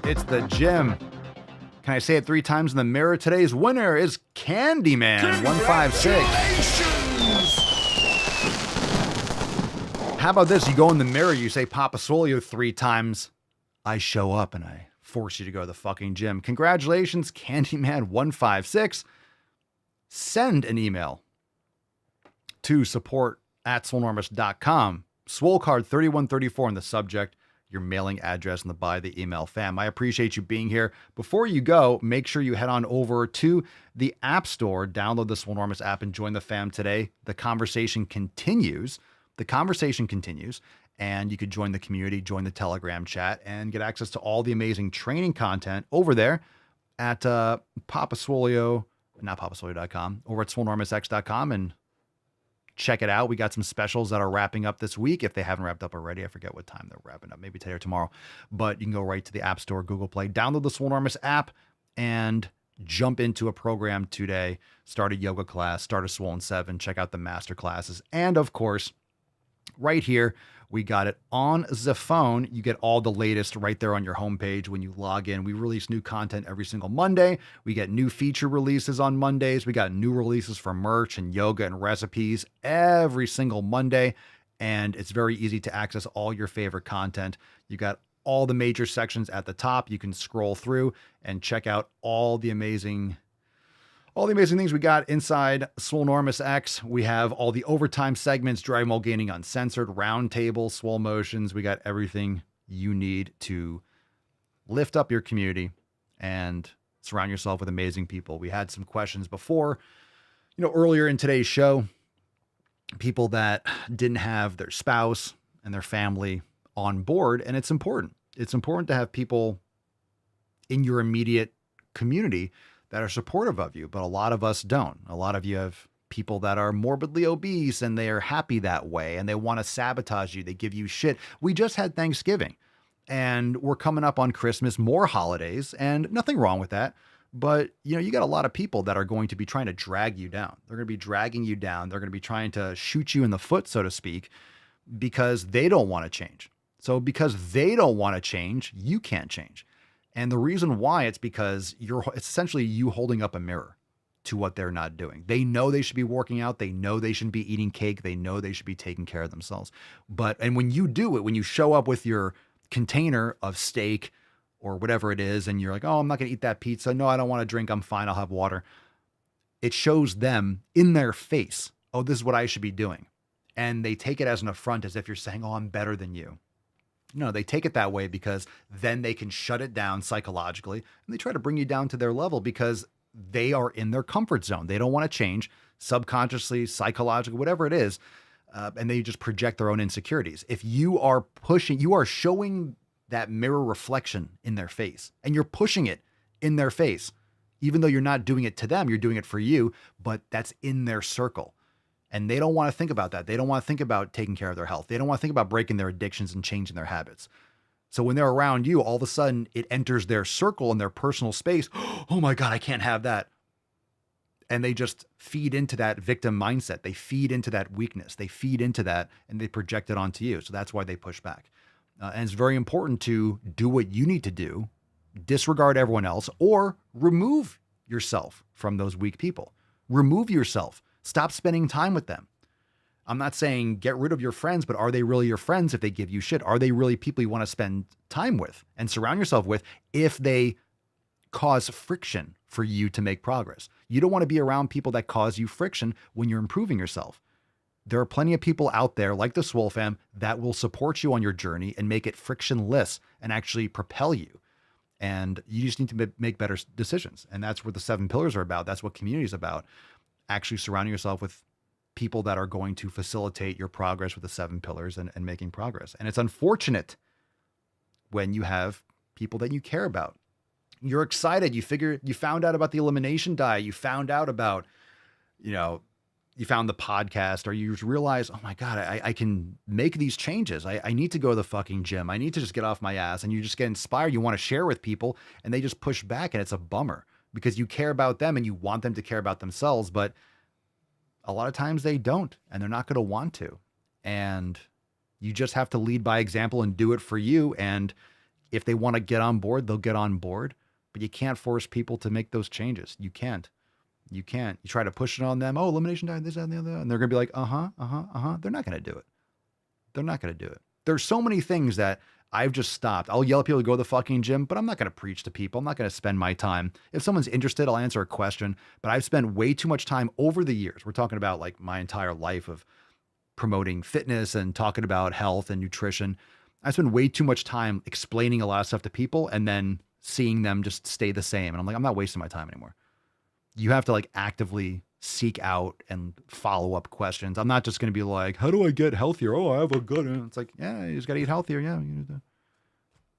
It's the gym. Can I say it 3 times in the mirror? Today's winner is Candyman 156. How about this? You go in the mirror, you say Papa Swoleo 3 times. I show up and I force you to go to the fucking gym. Congratulations, Candyman 156. Send an email to support@swolenormus.com. Swole card 3134 in the subject, your mailing address in the body of the email. Fam, I appreciate you being here. Before you go, make sure you head on over to the App Store, download the Swole Normus app, and join the fam today. The conversation continues. And you could join the community, join the Telegram chat, and get access to all the amazing training content over there at Papa Swoleo, not papaswoleo.com, over at swolenormusx.com, and check it out. We got some specials that are wrapping up this week. If they haven't wrapped up already, I forget what time they're wrapping up, maybe today or tomorrow. But you can go right to the App Store, Google Play, download the Swole Normus app, and jump into a program today. Start a yoga class, start a Swollen 7, check out the master classes, and of course, right here, we got it on the phone. You get all the latest right there on your homepage when you log in. We release new content every single Monday. We get new feature releases on Mondays. We got new releases for merch and yoga and recipes every single Monday. And it's very easy to access all your favorite content. You got all the major sections at the top. You can scroll through and check out all the amazing things we got inside Swole Normus X. We have all the overtime segments, Driving While Gaining Uncensored, Roundtable, Swole Motions. We got everything you need to lift up your community and surround yourself with amazing people. We had some questions before, earlier in today's show, people that didn't have their spouse and their family on board. And it's important. It's important to have people in your immediate community that are supportive of you, but a lot of us don't. A lot of you have people that are morbidly obese and they are happy that way and they want to sabotage you. They give you shit. We just had Thanksgiving and we're coming up on Christmas, more holidays, and nothing wrong with that. But you got a lot of people that are going to be trying to drag you down. They're going to be dragging you down. They're going to be trying to shoot you in the foot, so to speak, because they don't want to change. So because they don't want to change, you can't change. And the reason why, it's because it's essentially you holding up a mirror to what they're not doing. They know they should be working out. They know they shouldn't be eating cake. They know they should be taking care of themselves. And when you do it, when you show up with your container of steak or whatever it is, and you're like, oh, I'm not going to eat that pizza. No, I don't want to drink. I'm fine. I'll have water. It shows them in their face, oh, this is what I should be doing. And they take it as an affront, as if you're saying, oh, I'm better than you. No, they take it that way because then they can shut it down psychologically, and they try to bring you down to their level because they are in their comfort zone. They don't want to change subconsciously, psychologically, whatever it is. And they just project their own insecurities. If you are showing that mirror reflection in their face, and you're pushing it in their face, even though you're not doing it to them, you're doing it for you, but that's in their circle. And they don't want to think about that. They don't want to think about taking care of their health. They don't want to think about breaking their addictions and changing their habits. So when they're around you, all of a sudden it enters their circle and their personal space. Oh my God, I can't have that. And they just feed into that victim mindset. They feed into that weakness. They feed into that and they project it onto you. So that's why they push back. And it's very important to do what you need to do, disregard everyone else, or remove yourself from those weak people. Remove yourself. Stop spending time with them. I'm not saying get rid of your friends, but are they really your friends if they give you shit? Are they really people you want to spend time with and surround yourself with if they cause friction for you to make progress? You don't want to be around people that cause you friction when you're improving yourself. There are plenty of people out there like the Swole fam that will support you on your journey and make it frictionless and actually propel you. And you just need to make better decisions. And that's what the 7 pillars are about. That's what community is about. Actually surrounding yourself with people that are going to facilitate your progress with the 7 pillars and making progress. And it's unfortunate when you have people that you care about. You're excited. You found out about the elimination diet. You found out about, you found the podcast, or you just realize, oh my God, I can make these changes. I need to go to the fucking gym. I need to just get off my ass. And you just get inspired. You want to share with people and they just push back, and it's a bummer because you care about them and you want them to care about themselves. But a lot of times they don't, and they're not going to want to. And you just have to lead by example and do it for you. And if they want to get on board, they'll get on board, but you can't force people to make those changes. You can't. You try to push it on them. Oh, elimination diet, this, that, and the other. And they're going to be like, They're not going to do it. They're not going to do it. There's so many things that I've just stopped. I'll yell at people to go to the fucking gym, but I'm not going to preach to people. I'm not going to spend my time. If someone's interested, I'll answer a question, but I've spent way too much time over the years. We're talking about like my entire life of promoting fitness and talking about health and nutrition. I spend way too much time explaining a lot of stuff to people and then seeing them just stay the same. And I'm like, I'm not wasting my time anymore. You have to like actively seek out and follow up questions. I'm not just going to be like, how do I get healthier? Oh, I have a good, and it's like, yeah, you just got to eat healthier. Yeah.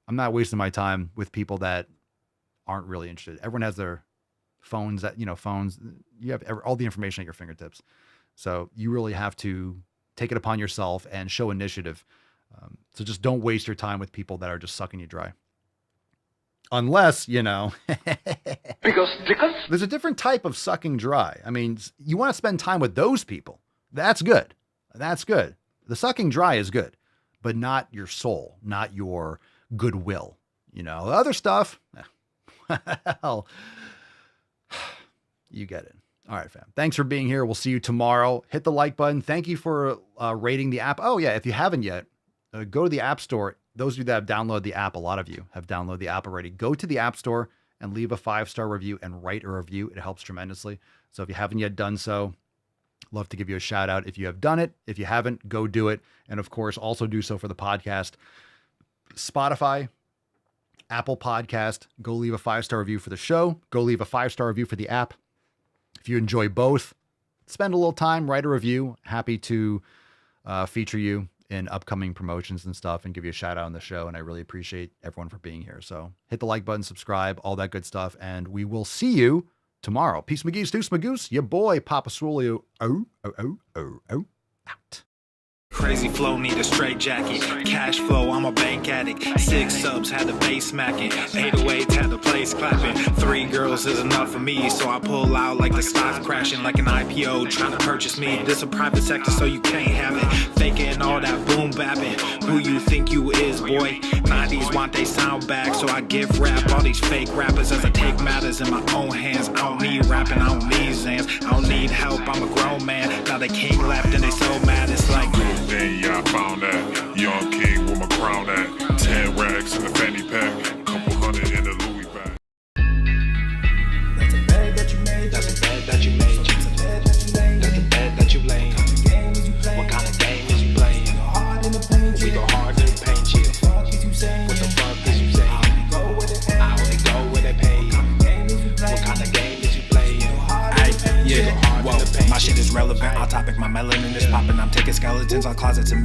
I'm not wasting my time with people that aren't really interested. Everyone has their phones phones, you have all the information at your fingertips. So you really have to take it upon yourself and show initiative. So just don't waste your time with people that are just sucking you dry. Unless, there's a different type of sucking dry. I mean, you want to spend time with those people. That's good. That's good. The sucking dry is good, but not your soul, not your goodwill. The other stuff, well, you get it. All right, fam. Thanks for being here. We'll see you tomorrow. Hit the like button. Thank you for rating the app. Oh, yeah. If you haven't yet, go to the App Store. Those of you that have downloaded the app, a lot of you have downloaded the app already. Go to the App Store and leave a 5-star review and write a review. It helps tremendously. So if you haven't yet done so, love to give you a shout out. If you have done it, if you haven't, go do it. And of course, also do so for the podcast. Spotify, Apple Podcast, go leave a 5-star review for the show. Go leave a 5-star review for the app. If you enjoy both, spend a little time, write a review. Happy to feature you in upcoming promotions and stuff and give you a shout out on the show. And I really appreciate everyone for being here. So hit the like button, subscribe, all that good stuff. And we will see you tomorrow. Peace, McGee's, Deuce, Magoose, your boy, Papa Swole. Out. Crazy flow, need a straight jacket. Cash flow, I'm a bank addict. 6 subs, had the bass smacking. 808, had the place clapping. 3 girls is enough for me, so I pull out like the stock crashing, like an IPO trying to purchase me. This a private sector, so you can't have it. Faking all that boom bapping. Who you think you is, boy? 90s want they sound back, so I give rap all these fake rappers as I take matters in my own hands. I don't need rapping, I don't need Zans. I don't need help, I'm a grown man. Now they king left and they so mad, it's like then yeah, I found that young king with my crown at 10 racks in the fanny pack, couple hundred in the Louis bag. That's a bed that you made. That's a bed that you made. That's a bed that you laid. That's a bed that you laid. What kind of game is you playing? We go hard in the paint. We go hard in the paint. What the fuck is you saying? What the fuck is you saying? I only go where they pay. What kind of game is you playing? Yeah, whoa, my shit is relevant. On topic, my melanin is popping. I'm taking skeletons on closets and